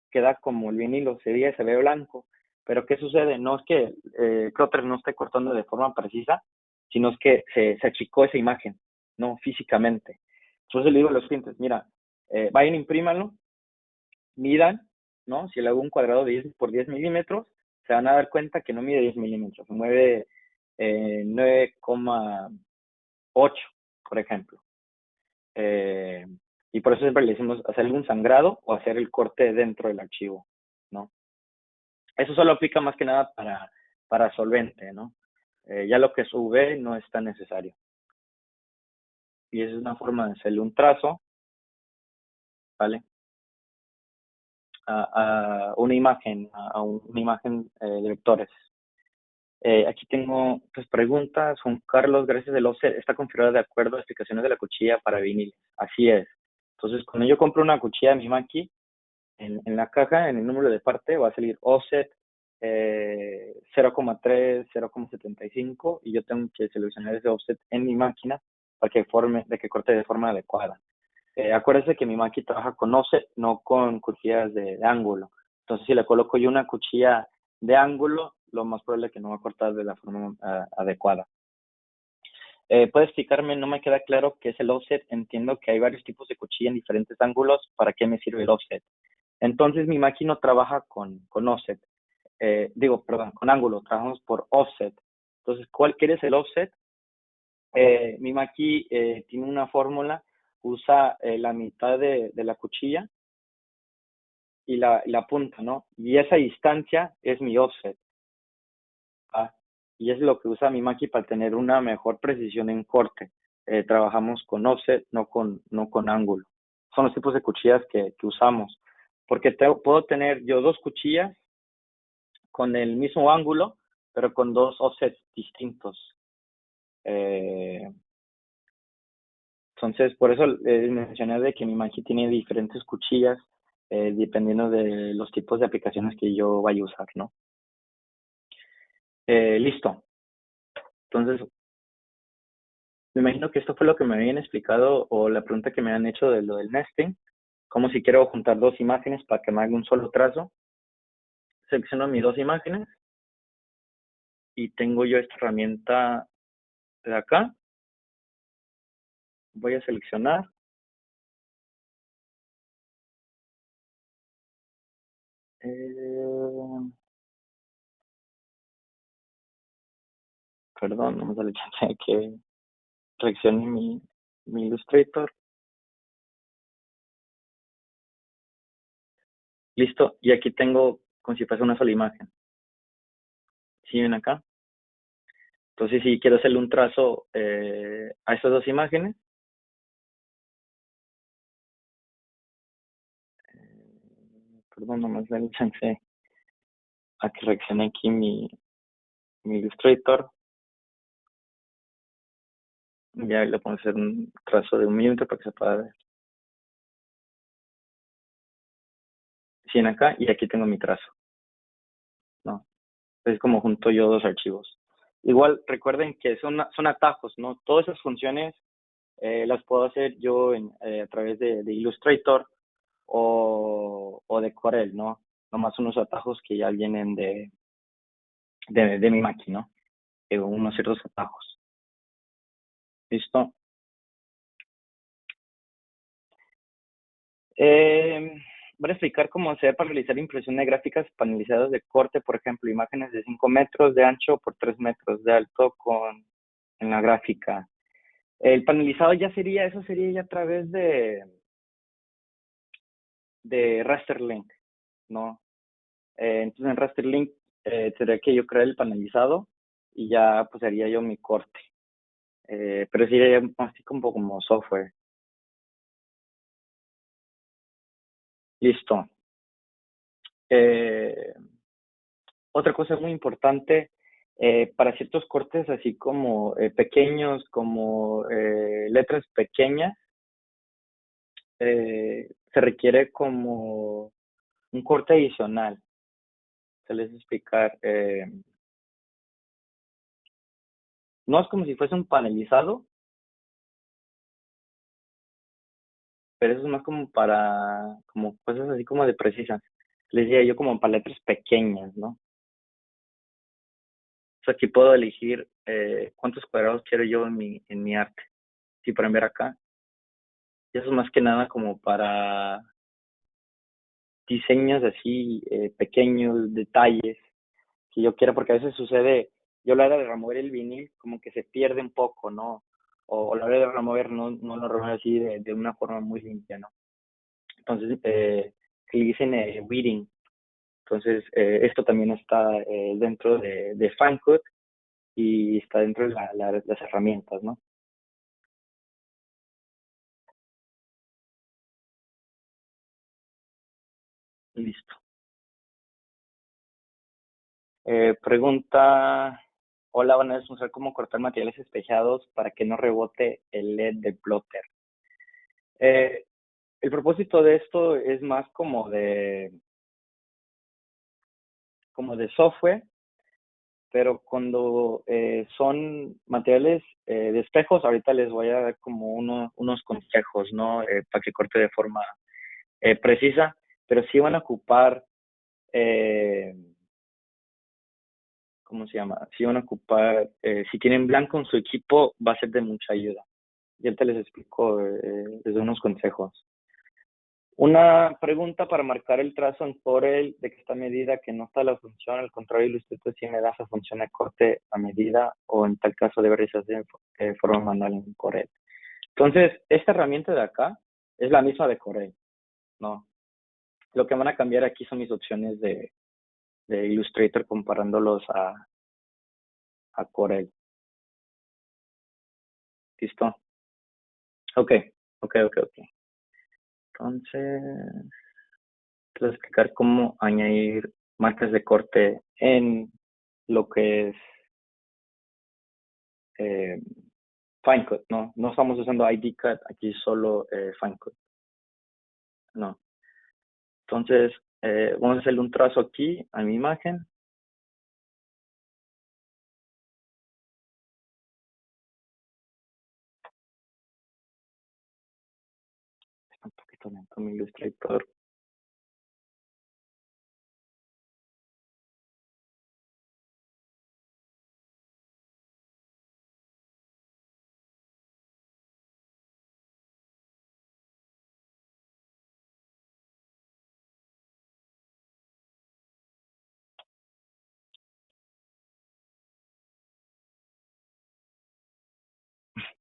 queda como el vinilo, se ve blanco. Pero ¿qué sucede? No es que el plotter no esté cortando de forma precisa, sino es que se achicó esa imagen, no físicamente. Entonces le digo a los clientes, mira, vayan, imprímanlo, midan, ¿no? Si le hago un cuadrado de 10 por 10 milímetros, se van a dar cuenta que no mide 10 milímetros, mueve 9,8, por ejemplo. Eh, y por eso siempre le decimos hacer un sangrado o hacer el corte dentro del archivo, ¿no? Eso solo aplica más que nada para solvente, ¿no? Ya lo que es UV no es tan necesario. Y esa es una forma de hacerle un trazo, ¿vale? A una imagen de vectores. Aquí tengo pues preguntas. Juan Carlos, gracias del offset, está configurada de acuerdo a las explicaciones de la cuchilla para vinil. Así es. Entonces, cuando yo compro una cuchilla de Mimaki, en la caja, en el número de parte, va a salir offset 0,3, 0,75 y yo tengo que seleccionar ese offset en mi máquina para que corte de forma adecuada. Acuérdense que mi máquina trabaja con offset, no con cuchillas de ángulo. Entonces, si le coloco yo una cuchilla de ángulo, lo más probable es que no va a cortar de la forma adecuada. ¿Puede explicarme? No me queda claro qué es el offset. Entiendo que hay varios tipos de cuchilla en diferentes ángulos. ¿Para qué me sirve el offset? Entonces, mi máquina trabaja con offset. Perdón, con ángulo. Trabajamos por offset. Entonces, ¿cuál quieres el offset? Mi máquina tiene una fórmula. Usa la mitad de la cuchilla y la punta, ¿no? Y esa distancia es mi offset. ¿Ah? Y es lo que usa mi máquina para tener una mejor precisión en corte. Trabajamos con offset, no con ángulo. Son los tipos de cuchillas que usamos. Porque puedo tener yo dos cuchillas con el mismo ángulo, pero con dos offsets distintos. Entonces, por eso mencioné de que mi máquina tiene diferentes cuchillas dependiendo de los tipos de aplicaciones que yo vaya a usar, ¿no? Listo. Entonces, me imagino que esto fue lo que me habían explicado o la pregunta que me han hecho de lo del nesting, como si quiero juntar dos imágenes para que me haga un solo trazo. Selecciono mis dos imágenes y tengo yo esta herramienta de acá. Voy a seleccionar. Perdón, no me sale chance de que seleccione mi Illustrator. Listo, y aquí tengo como si fuese una sola imagen. ¿Sí ven acá? Entonces, si quiero hacerle un trazo a estas dos imágenes, perdón, no me sale chance a que reaccione aquí mi Illustrator. Ya le puedo hacer un trazo de 1 minuto para que se pueda ver. Sí, ven acá, y aquí tengo mi trazo, ¿no? Es como junto yo dos archivos. Igual, recuerden que son atajos, ¿no? Todas esas funciones las puedo hacer yo a través de Illustrator o de Corel, ¿no? Nomás unos atajos que ya vienen de mi máquina, ¿no? Unos ciertos atajos. ¿Listo? van a explicar cómo hacer para realizar impresión de gráficas panelizadas de corte, por ejemplo, imágenes de 5 metros de ancho por 3 metros de alto en la gráfica. El panelizado eso sería ya a través de Rasterlink, ¿no? Entonces en Rasterlink tendría que yo crear el panelizado y ya pues haría yo mi corte. Pero sería así como software. Listo. Eh, Otra cosa muy importante, para ciertos cortes así como pequeños, como letras pequeñas, se requiere como un corte adicional. Se les explicar. No es como si fuese un panelizado, pero eso es más como como cosas así como de precisas. Les diría yo como para letras pequeñas, ¿no? O sea, aquí puedo elegir cuántos cuadrados quiero yo en mi arte. Si pueden ver acá. Y eso es más que nada como para diseños así pequeños, detalles que yo quiera, porque a veces sucede, yo a la hora de remover el vinil como que se pierde un poco, ¿no? O a la hora de remover no lo remueve así de una forma muy limpia, ¿no? Entonces, que le dicen weeding. Entonces, esto también está dentro de Final Cut y está dentro de las herramientas, ¿no? Listo. Pregunta, hola, van a mostrar cómo cortar materiales espejados para que no rebote el LED del plotter. Eh, el propósito de esto es más como de software, pero cuando son materiales de espejos, ahorita les voy a dar como unos consejos, ¿no? Para que corte de forma precisa, pero sí van a ocupar, eh, ¿cómo se llama? Sí van a ocupar, si tienen blanco en su equipo, va a ser de mucha ayuda. Ya te les explico, les doy unos consejos. Una pregunta para marcar el trazo en Corel de que esta medida que no está la función, al contrario, Illustrator sí me da esa función de corte a medida o en tal caso debe realizarse de forma manual en Corel. Entonces, esta herramienta de acá es la misma de Corel, ¿no? Lo que van a cambiar aquí son mis opciones de Illustrator comparándolos a Corel. ¿Listo? Ok, ok. Entonces, te voy a explicar cómo añadir marcas de corte en lo que es eh, FineCut, ¿no? No estamos usando ID-Cut, aquí solo FineCut, ¿no? Entonces, vamos a hacerle un trazo aquí a mi imagen. Está un poquito lento mi Illustrator.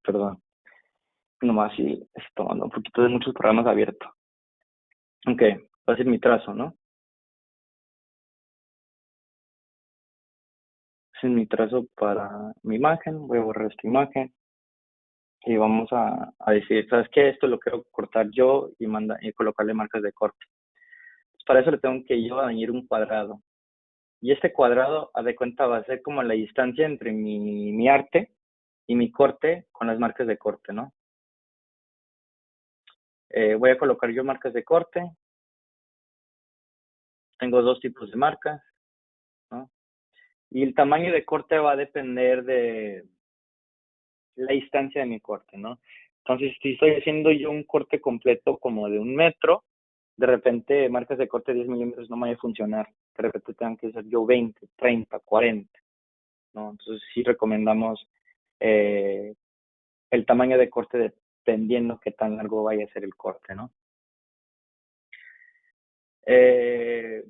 Perdón, nomás si estoy tomando un poquito de muchos programas abiertos. Ok, va a ser mi trazo, ¿no? Ese es mi trazo para mi imagen. Voy a borrar esta imagen y vamos a decir, ¿sabes qué? Esto lo quiero cortar yo y colocarle marcas de corte. Para eso le tengo que yo añadir un cuadrado. Y este cuadrado, a de cuenta, va a ser como la distancia entre mi arte y mi corte con las marcas de corte, ¿no? Voy a colocar yo marcas de corte. Tengo dos tipos de marcas, ¿no? Y el tamaño de corte va a depender de la distancia de mi corte, ¿no? Entonces, si estoy haciendo yo un corte completo como de 1 metro, de repente marcas de corte de 10 milímetros no me van a funcionar. De repente tengo que hacer yo 20, 30, 40, ¿no? Entonces, sí recomendamos eh, el tamaño de corte dependiendo qué tan largo vaya a ser el corte, ¿no? eh,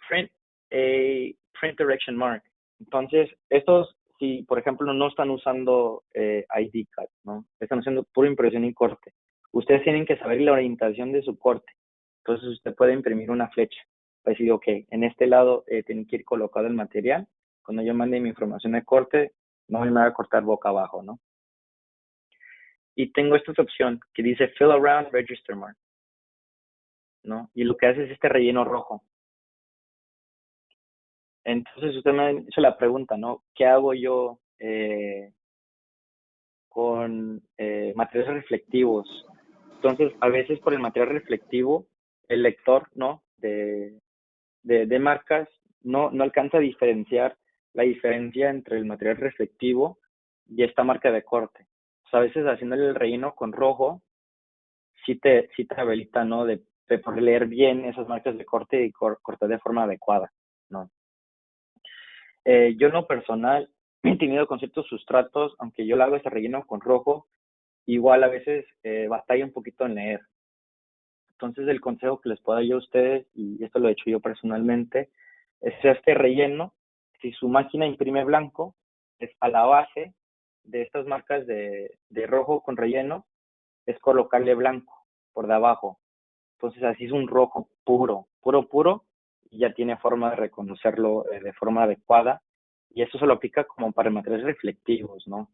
print print direction mark. Entonces, estos, si por ejemplo no están usando ID card, ¿no? Están haciendo pura impresión y corte. Ustedes tienen que saber la orientación de su corte. Entonces, usted puede imprimir una flecha. Pues decir, ok, en este lado tiene que ir colocado el material. Cuando yo mande mi información de corte, no me va a cortar boca abajo, ¿no? Y tengo esta opción que dice Fill Around Register Mark, ¿no? Y lo que hace es este relleno rojo. Entonces usted me hizo la pregunta, ¿no? ¿Qué hago yo con materiales reflectivos? Entonces, a veces por el material reflectivo, el lector, ¿no? De marcas no alcanza a diferenciar la diferencia entre el material reflectivo y esta marca de corte. O sea, a veces haciéndole el relleno con rojo, sí te habilita, ¿no? De poder leer bien esas marcas de corte y cortar de forma adecuada, ¿no? Yo en lo personal he tenido con ciertos sustratos, aunque yo le hago ese relleno con rojo, igual a veces batalla un poquito en leer. Entonces el consejo que les puedo dar yo a ustedes, y esto lo he hecho yo personalmente, es este relleno, si su máquina imprime blanco, es a la base de estas marcas de rojo con relleno, es colocarle blanco por debajo. Entonces así es un rojo puro, y ya tiene forma de reconocerlo de forma adecuada. Y eso se lo aplica como para materiales reflectivos, ¿no?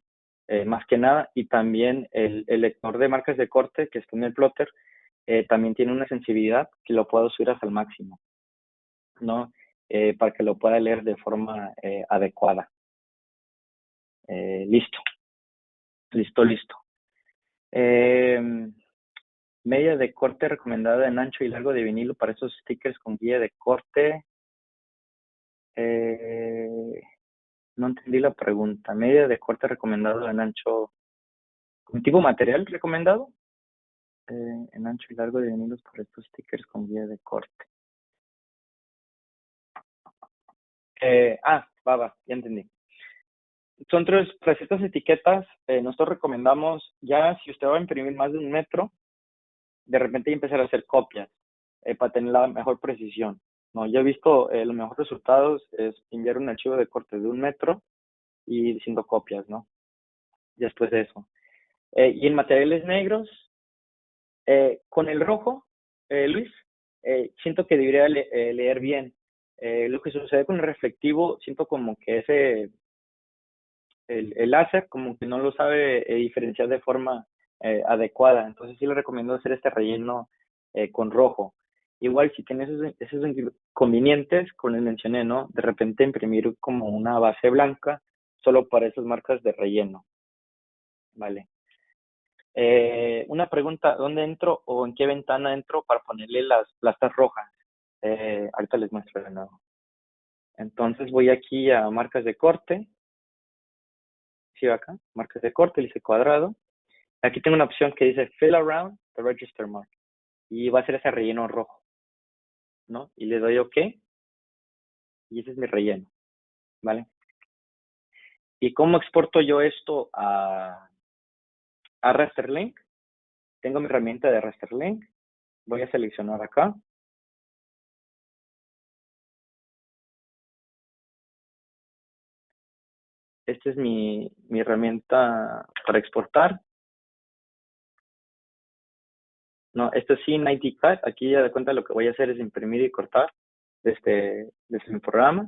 Más que nada, y también el lector de marcas de corte que está en el plotter también tiene una sensibilidad que lo puedo subir hasta el máximo, ¿no? Para que lo pueda leer de forma adecuada. Listo, listo. Eh, Media de corte recomendada en ancho y largo de vinilo para esos stickers con guía de corte. Eh, no entendí la pregunta. Media de corte recomendado en ancho. ¿Con tipo material recomendado? En ancho y largo de vinilos para estos stickers con guía de corte. Ya entendí. Son tras estas etiquetas, nosotros recomendamos ya si usted va a imprimir más de 1 metro, de repente empezar a hacer copias para tener la mejor precisión. No, yo he visto los mejores resultados es enviar un archivo de corte de 1 metro y haciendo copias, ¿no? Después de eso. Y en materiales negros, con el rojo, Luis, siento que debería leer bien. Lo que sucede con el reflectivo, siento como que el láser como que no lo sabe diferenciar de forma adecuada. Entonces sí le recomiendo hacer este relleno con rojo. Igual si tienes esos inconvenientes, como les mencioné, ¿no? De repente imprimir como una base blanca solo para esas marcas de relleno. Vale. Una pregunta, ¿dónde entro o en qué ventana entro para ponerle las plastas rojas? Ahorita les muestro de nuevo. Entonces voy aquí a marcas de corte. ¿Sí va acá? Marcas de corte, le hice cuadrado. Aquí tengo una opción que dice Fill Around the Register Mark. Y va a ser ese relleno rojo, ¿no? Y le doy OK. Y ese es mi relleno, ¿vale? ¿Y cómo exporto yo esto a Rasterlink? Tengo mi herramienta de Rasterlink. Voy a seleccionar acá. Esta es mi herramienta para exportar. No, esto es C90 Cut. Aquí ya de cuenta lo que voy a hacer es imprimir y cortar desde mi programa.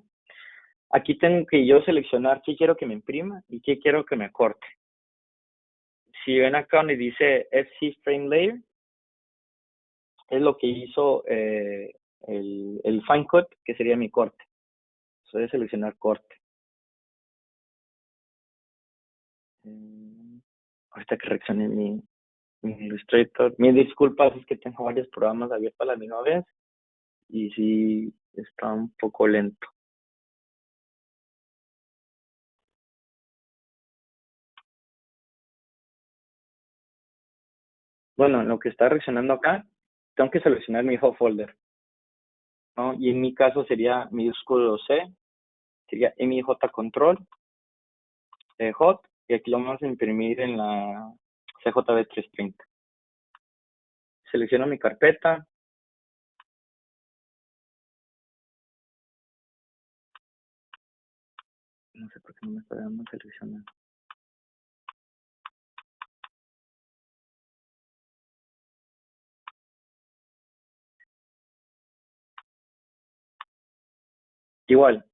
Aquí tengo que yo seleccionar qué quiero que me imprima y qué quiero que me corte. Si ven acá donde dice FC Frame Layer, es lo que hizo el Fine Cut, que sería mi corte. Voy a seleccionar corte. Ahorita que reaccione mi Illustrator. Mis disculpas, es que tengo varios programas abiertos a la misma vez y sí está un poco lento. Bueno, en lo que está reaccionando acá, tengo que seleccionar mi hot folder, ¿no? Y en mi caso sería minúsculo C, sería MJ Control, hot, y aquí lo vamos a imprimir en la CJB 330. Selecciono mi carpeta, por qué no me está dando seleccionar. Igual.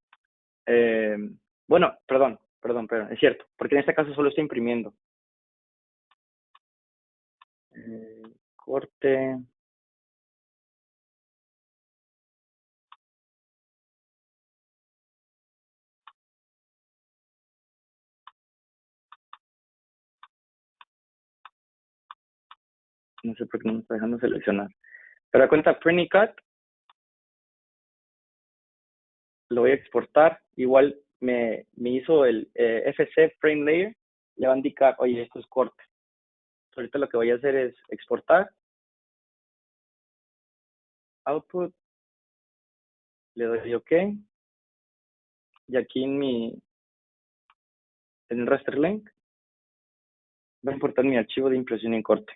Bueno, perdón, es cierto, porque en este caso solo estoy imprimiendo. Corte. No sé por qué no me está dejando seleccionar. Pero a cuenta print y cut, lo voy a exportar. Igual me hizo el FC frame layer. Le va a indicar, oye, esto es corte. Ahorita lo que voy a hacer es exportar. Output. Le doy OK. Y aquí en el raster link va a importar mi archivo de impresión y corte.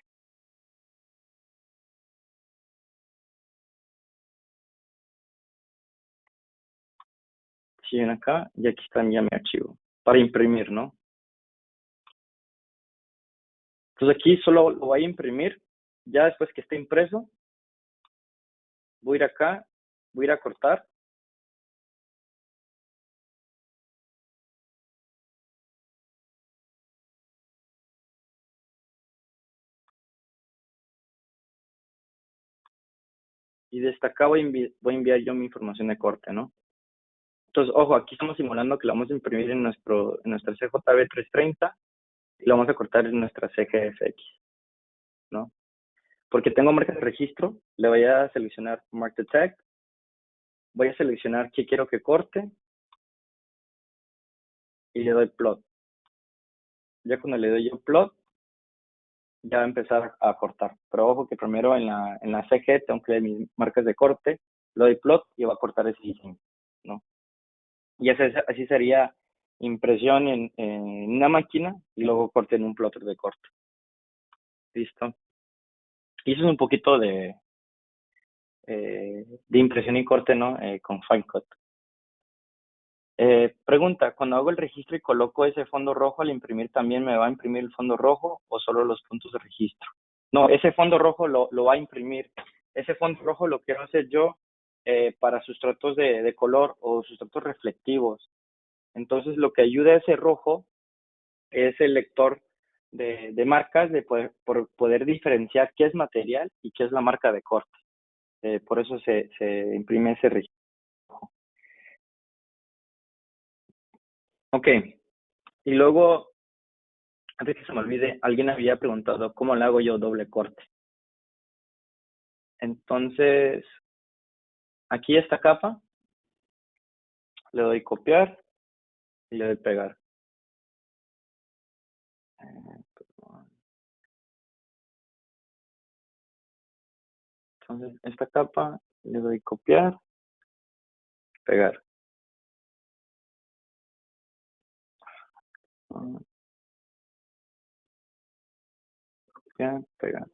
Si ven acá, y aquí está ya mi archivo para imprimir, ¿no? Entonces aquí solo lo voy a imprimir. Ya después que esté impreso, voy a ir acá, voy a ir a cortar. Y desde acá voy a enviar yo mi información de corte, ¿no? Entonces, ojo, aquí estamos simulando que lo vamos a imprimir en nuestra CJB 330 y lo vamos a cortar en nuestra CGFX, ¿no? Porque tengo marca de registro, le voy a seleccionar Mark the Tag, voy a seleccionar qué quiero que corte y le doy Plot. Ya cuando le doy yo Plot, ya va a empezar a cortar. Pero ojo que primero en la CG tengo que ver mis marcas de corte, le doy Plot y va a cortar ese diseño, ¿no? Y así sería impresión en una máquina y luego corte en un plotter de corte. Listo. Y eso es un poquito de impresión y corte, ¿no? Con Fine Cut. Pregunta, cuando hago el registro y coloco ese fondo rojo, al imprimir también me va a imprimir el fondo rojo o solo los puntos de registro. No, ese fondo rojo lo va a imprimir. Ese fondo rojo lo quiero hacer yo para sustratos de color o sustratos reflectivos. Entonces lo que ayuda a ese rojo es el lector de marcas, de poder diferenciar qué es material y qué es la marca de corte. Por eso se imprime ese registro. Ok, y luego, antes que se me olvide, alguien había preguntado cómo le hago yo doble corte. Entonces, aquí esta capa, le doy copiar y le doy pegar. Entonces, esta capa, le doy copiar, pegar. Copiar, pegar.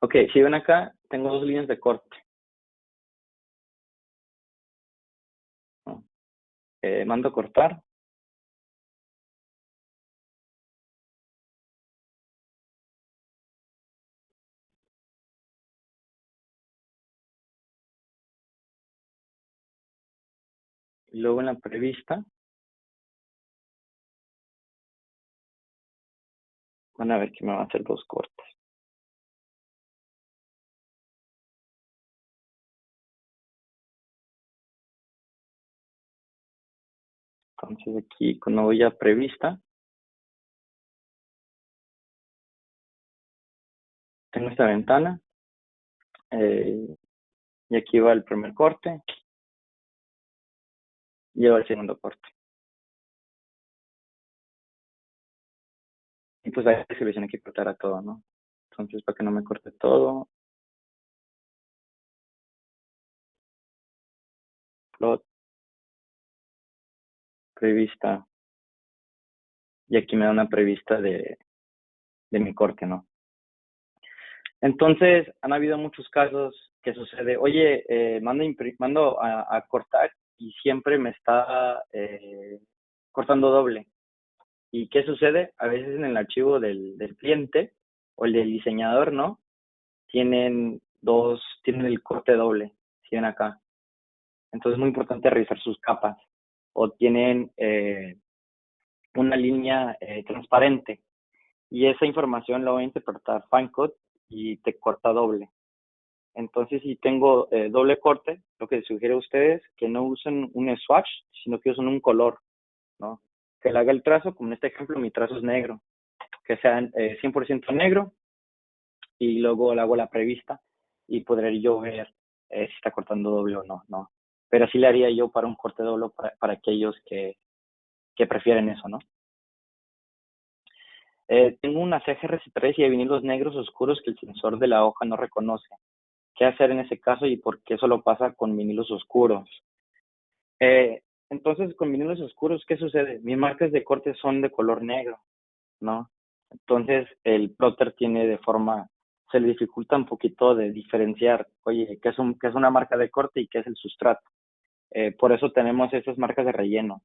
Ok, si ven acá, tengo dos líneas de corte. Mando cortar. Y luego en la prevista, van a ver que me va a hacer dos cortes. Entonces aquí, cuando voy a prevista, tengo esta ventana. Y aquí va el primer corte. Y va el segundo corte. Y pues ahí se le tiene que cortar a todo, ¿no? Entonces, para que no me corte todo, plot, prevista. Y aquí me da una prevista de mi corte, ¿no? Entonces, han habido muchos casos que sucede, oye, mando a cortar y siempre me está cortando doble. ¿Y qué sucede? A veces en el archivo del cliente o el del diseñador, ¿no? Tienen el corte doble, si ven acá. Entonces es muy importante revisar sus capas. O tienen una línea transparente. Y esa información la voy a interpretar Finecode y te corta doble. Entonces, si tengo doble corte, lo que les sugiero a ustedes es que no usen un swatch, sino que usen un color, ¿no? Que le haga el trazo, como en este ejemplo, mi trazo es negro, que sea 100% negro y luego le hago la prevista y podré yo ver si está cortando doble o no, ¿no? Pero así le haría yo para un corte doble para aquellos que prefieren eso, ¿no? Tengo una CGRC3 y de vinilos negros oscuros que el sensor de la hoja no reconoce. ¿Qué hacer en ese caso y por qué solo pasa con vinilos oscuros? Eh, entonces, con vinilos oscuros, ¿qué sucede? Mis marcas de corte son de color negro, ¿no? Entonces, el plotter se le dificulta un poquito de diferenciar, oye, qué es una marca de corte y qué es el sustrato. Por eso tenemos esas marcas de relleno.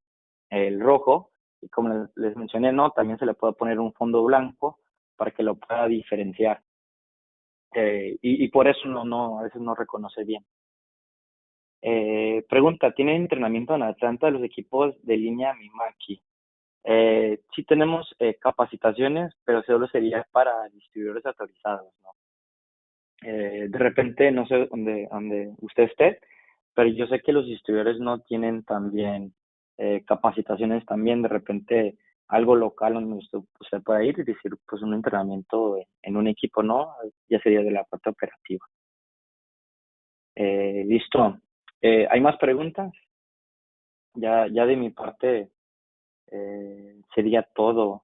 El rojo, y como les mencioné, ¿no? También se le puede poner un fondo blanco para que lo pueda diferenciar. Y por eso a veces no reconoce bien. Pregunta, ¿tienen entrenamiento en Atlanta los equipos de línea Mimaki? Sí tenemos capacitaciones, pero solo sería para distribuidores autorizados, ¿no? De repente, no sé dónde usted esté, pero yo sé que los distribuidores no tienen también capacitaciones también, de repente algo local donde usted pueda ir y decir, pues un entrenamiento en un equipo, ¿no? Ya sería de la parte operativa. Listo. ¿Hay más preguntas? Ya de mi parte sería todo.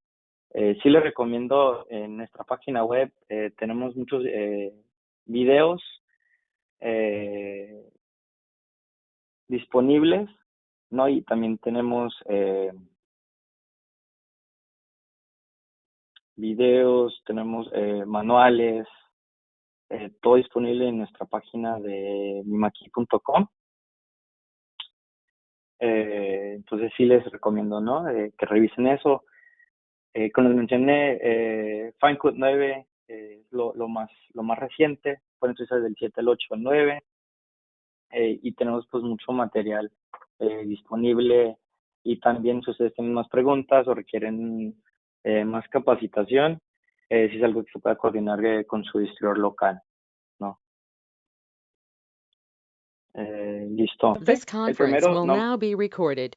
Sí les recomiendo en nuestra página web, tenemos muchos videos eh, disponibles, ¿no? Y también tenemos videos, tenemos manuales, todo disponible en nuestra página de mimaki.com. Entonces sí les recomiendo, ¿no? Que revisen eso. Como les mencioné, Finecode 9 es lo más reciente, pueden utilizar del 7 al 8 al 9, y tenemos pues mucho material disponible, y también si ustedes tienen más preguntas o requieren más capacitación, si es algo que se pueda coordinar con su distribuidor local, ¿no? Listo. This El conference primero, will no, now be recorded.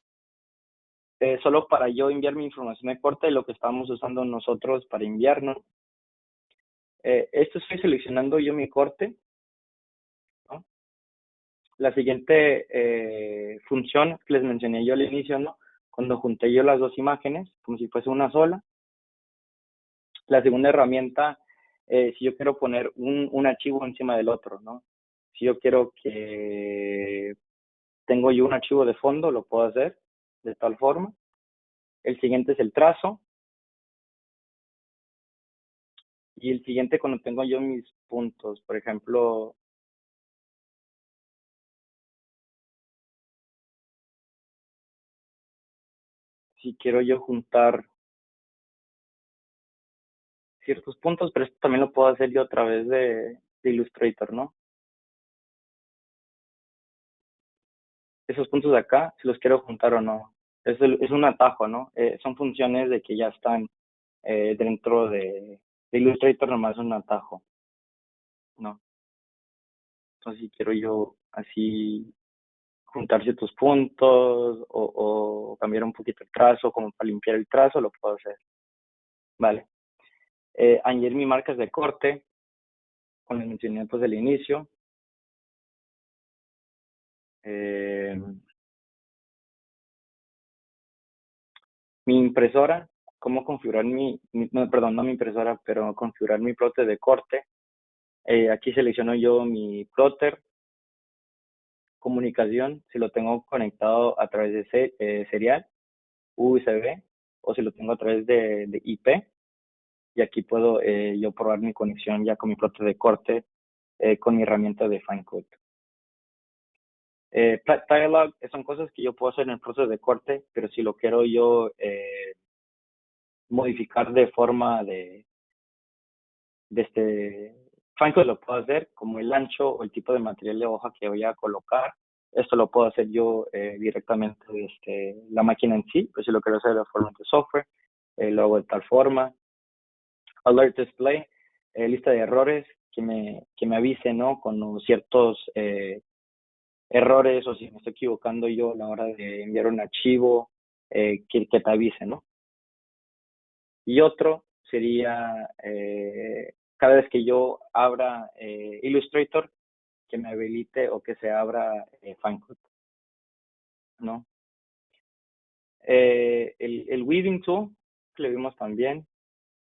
solo para yo enviar mi información de corte y lo que estamos usando nosotros para enviarnos. Esto estoy seleccionando yo mi corte, ¿no? La siguiente función que les mencioné yo al inicio, ¿no? Cuando junté yo las dos imágenes, como si fuese una sola. La segunda herramienta, si yo quiero poner un archivo encima del otro, ¿no? Si yo quiero que tengo yo un archivo de fondo, lo puedo hacer de tal forma. El siguiente es el trazo. Y el siguiente, cuando tengo yo mis puntos, por ejemplo, si quiero yo juntar ciertos puntos, pero esto también lo puedo hacer yo a través de Illustrator, ¿no? Esos puntos de acá, si los quiero juntar o no. Es un atajo, ¿no? Son funciones de que ya están dentro de Illustrator, nomás un atajo, ¿no? Entonces, si quiero yo así juntar ciertos puntos o cambiar un poquito el trazo, como para limpiar el trazo, lo puedo hacer, ¿vale? Añadir mis marcas de corte, con los mencioné pues del inicio. Mi impresora, cómo configurar no, perdón, no mi impresora, pero configurar mi plotter de corte. Aquí selecciono yo mi plotter, comunicación, si lo tengo conectado a través de serial, USB, o si lo tengo a través de IP. Y aquí puedo yo probar mi conexión ya con mi plotter de corte con mi herramienta de Finecode. Dialog son cosas que yo puedo hacer en el proceso de corte, pero si lo quiero yo modificar de forma de este Franco lo puedo hacer como el ancho o el tipo de material de hoja que voy a colocar. Esto lo puedo hacer yo directamente desde la máquina en sí, pues si lo quiero hacer de forma de software, lo hago de tal forma. Alert display, lista de errores que me avise, ¿no? Con ciertos errores o si me estoy equivocando yo a la hora de enviar un archivo, que te avise, ¿no? Y otro sería cada vez que yo abra Illustrator, que me habilite o que se abra Final Cut, ¿no? El Weaving Tool, que le vimos también,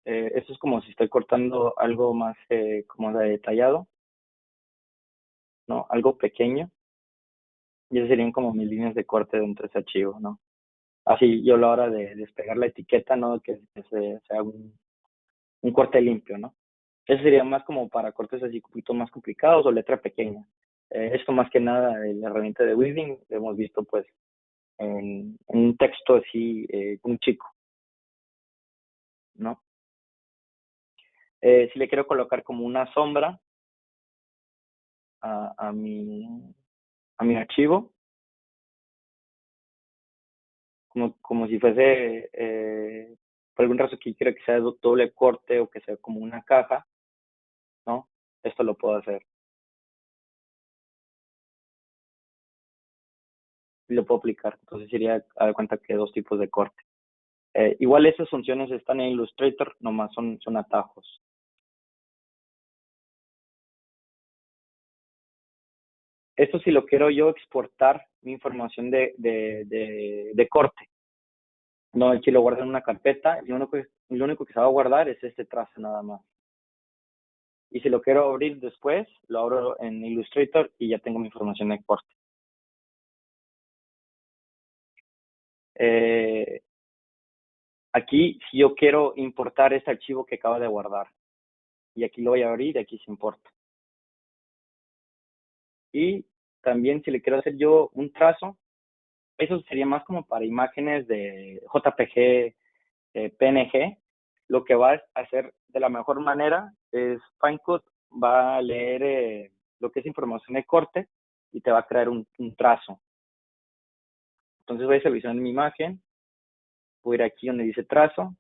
esto es como si estoy cortando algo más como de detallado, ¿no? Algo pequeño, y esas serían como mis líneas de corte dentro de ese archivo, ¿no? Así yo a la hora de despegar la etiqueta, ¿no? Que se haga un corte limpio, ¿no? Eso sería más como para cortes así un poquito más complicados o letra pequeña. Esto más que nada, la herramienta de Weaving, lo hemos visto pues en un texto así, un chico, ¿no? Si le quiero colocar como una sombra a, a, mi, a mi archivo, como si fuese, por algún razón que quiera que sea doble corte o que sea como una caja, ¿no? Esto lo puedo hacer. Y lo puedo aplicar. Entonces sería, a dar cuenta que dos tipos de corte. Igual esas funciones están en Illustrator, nomás son atajos. Esto si lo quiero yo exportar mi información de corte. No, aquí lo guardo en una carpeta y lo único que se va a guardar es este trazo nada más. Y si lo quiero abrir después, lo abro en Illustrator y ya tengo mi información de corte. Eh, Aquí, si yo quiero importar este archivo que acaba de guardar, y aquí lo voy a abrir y aquí se importa. Y también si le quiero hacer yo un trazo, eso sería más como para imágenes de JPG, PNG. Lo que va a hacer de la mejor manera es Finecut va a leer lo que es información de corte y te va a crear un trazo. Entonces voy a seleccionar mi imagen, voy a ir aquí donde dice trazo.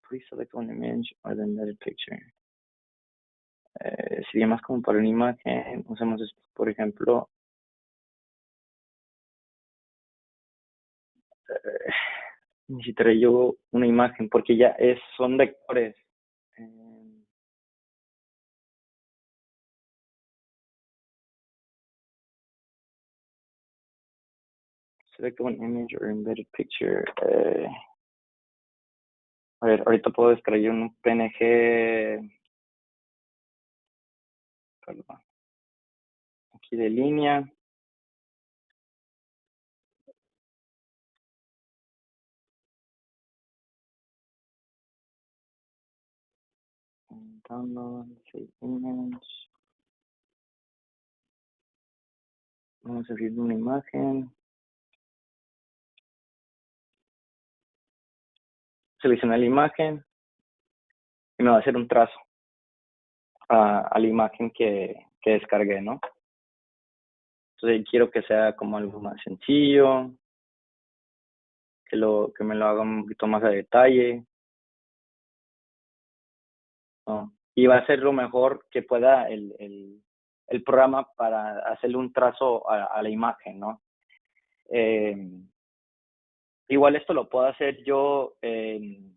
Please select one image or the embedded picture. Sería más como para una imagen. Usamos esto, por ejemplo. Eh, Necesitaré yo una imagen porque ya son vectores. Eh, Select one image or embedded picture. A ver, ahorita puedo descargar un PNG, perdón, aquí de línea. Download, save image. Vamos a abrir una imagen. Seleccionar la imagen y me va a hacer un trazo a la imagen que descargué, ¿no? Entonces quiero que sea como algo más sencillo, que me lo haga un poquito más a detalle, ¿no? Y va a ser lo mejor que pueda el programa para hacerle un trazo a la imagen, ¿no? Eh, Igual esto lo puedo hacer yo en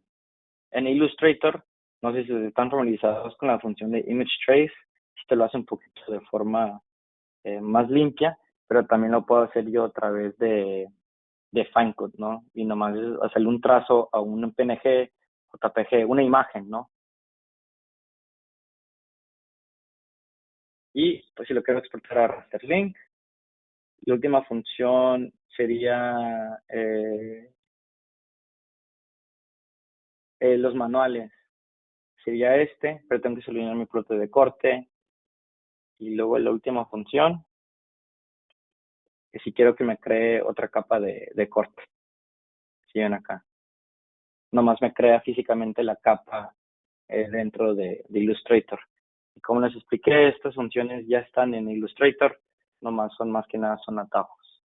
Illustrator. No sé si están familiarizados con la función de Image Trace. Esto lo hace un poquito de forma más limpia, pero también lo puedo hacer yo a través de Finecut, ¿no? Y nomás es hacerle un trazo a un PNG, JPG, una imagen, ¿no? Y pues si lo quiero exportar a Rasterlink, la última función sería los manuales. Sería este, pero tengo que seleccionar mi producto de corte, Y luego la última función, que si quiero que me cree otra capa de corte. Si ven acá. Nomás me crea físicamente la capa dentro de Illustrator. Y como les expliqué, estas funciones ya están en Illustrator, nomás son más que nada son atajos.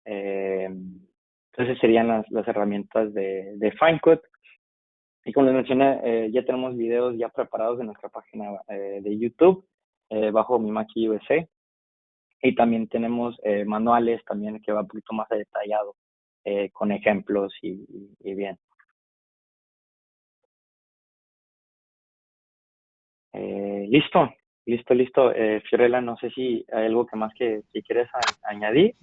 Entonces serían las herramientas de FineCut. Y como les mencioné, ya tenemos videos ya preparados en nuestra página de YouTube bajo mi Mac USA. Y también tenemos manuales también que va un poquito más detallado con ejemplos y bien. Listo. Fiorella, no sé si hay algo que más que quieres añadir.